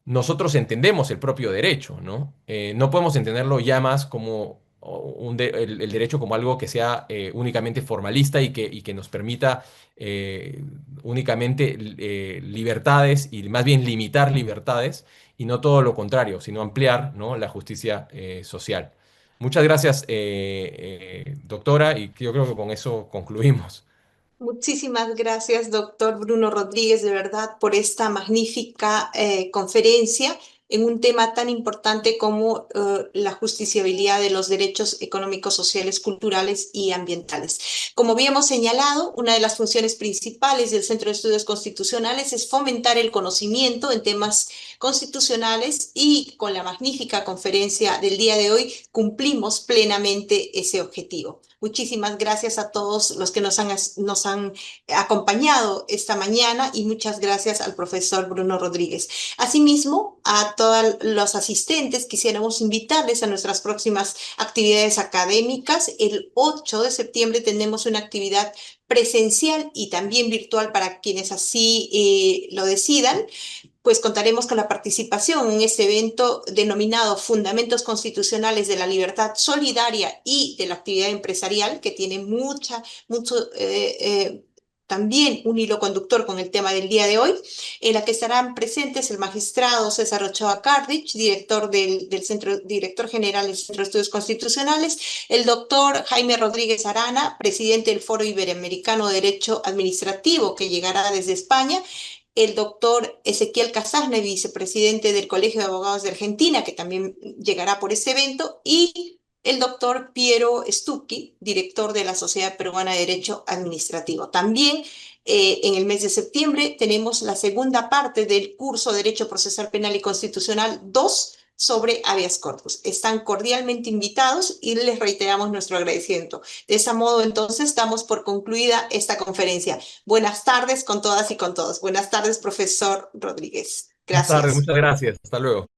nosotros entendemos el propio derecho, ¿no? No podemos entenderlo ya más como el derecho como algo que sea únicamente formalista y que nos permita únicamente libertades y más bien limitar libertades y no todo lo contrario, sino ampliar, ¿no?, la justicia social. Muchas gracias, doctora, y yo creo que con eso concluimos. Muchísimas gracias, doctor Bruno Rodríguez, de verdad, por esta magnífica conferencia en un tema tan importante como la justiciabilidad de los derechos económicos, sociales, culturales y ambientales. Como habíamos señalado, una de las funciones principales del Centro de Estudios Constitucionales es fomentar el conocimiento en temas constitucionales y con la magnífica conferencia del día de hoy cumplimos plenamente ese objetivo. Muchísimas gracias a todos los que nos han acompañado esta mañana y muchas gracias al profesor Bruno Rodríguez. Asimismo, a todos los asistentes quisiéramos invitarles a nuestras próximas actividades académicas. El 8 de septiembre tenemos una actividad presencial y también virtual para quienes así lo decidan, pues contaremos con la participación en este evento denominado Fundamentos Constitucionales de la Libertad Solidaria y de la Actividad Empresarial, que tiene también un hilo conductor con el tema del día de hoy, en la que estarán presentes el magistrado César Ochoa Cardich, director general del Centro de Estudios Constitucionales, el doctor Jaime Rodríguez Arana, presidente del Foro Iberoamericano de Derecho Administrativo, que llegará desde España, el doctor Ezequiel Casasne, vicepresidente del Colegio de Abogados de Argentina, que también llegará por este evento, y el doctor Piero Stucchi, director de la Sociedad Peruana de Derecho Administrativo. También en el mes de septiembre tenemos la segunda parte del curso Derecho Procesal Penal y Constitucional 2 sobre habeas corpus. Están cordialmente invitados y les reiteramos nuestro agradecimiento. De ese modo, entonces, damos por concluida esta conferencia. Buenas tardes con todas y con todos. Buenas tardes, profesor Rodríguez. Buenas tardes, Gracias. muchas gracias. Hasta luego.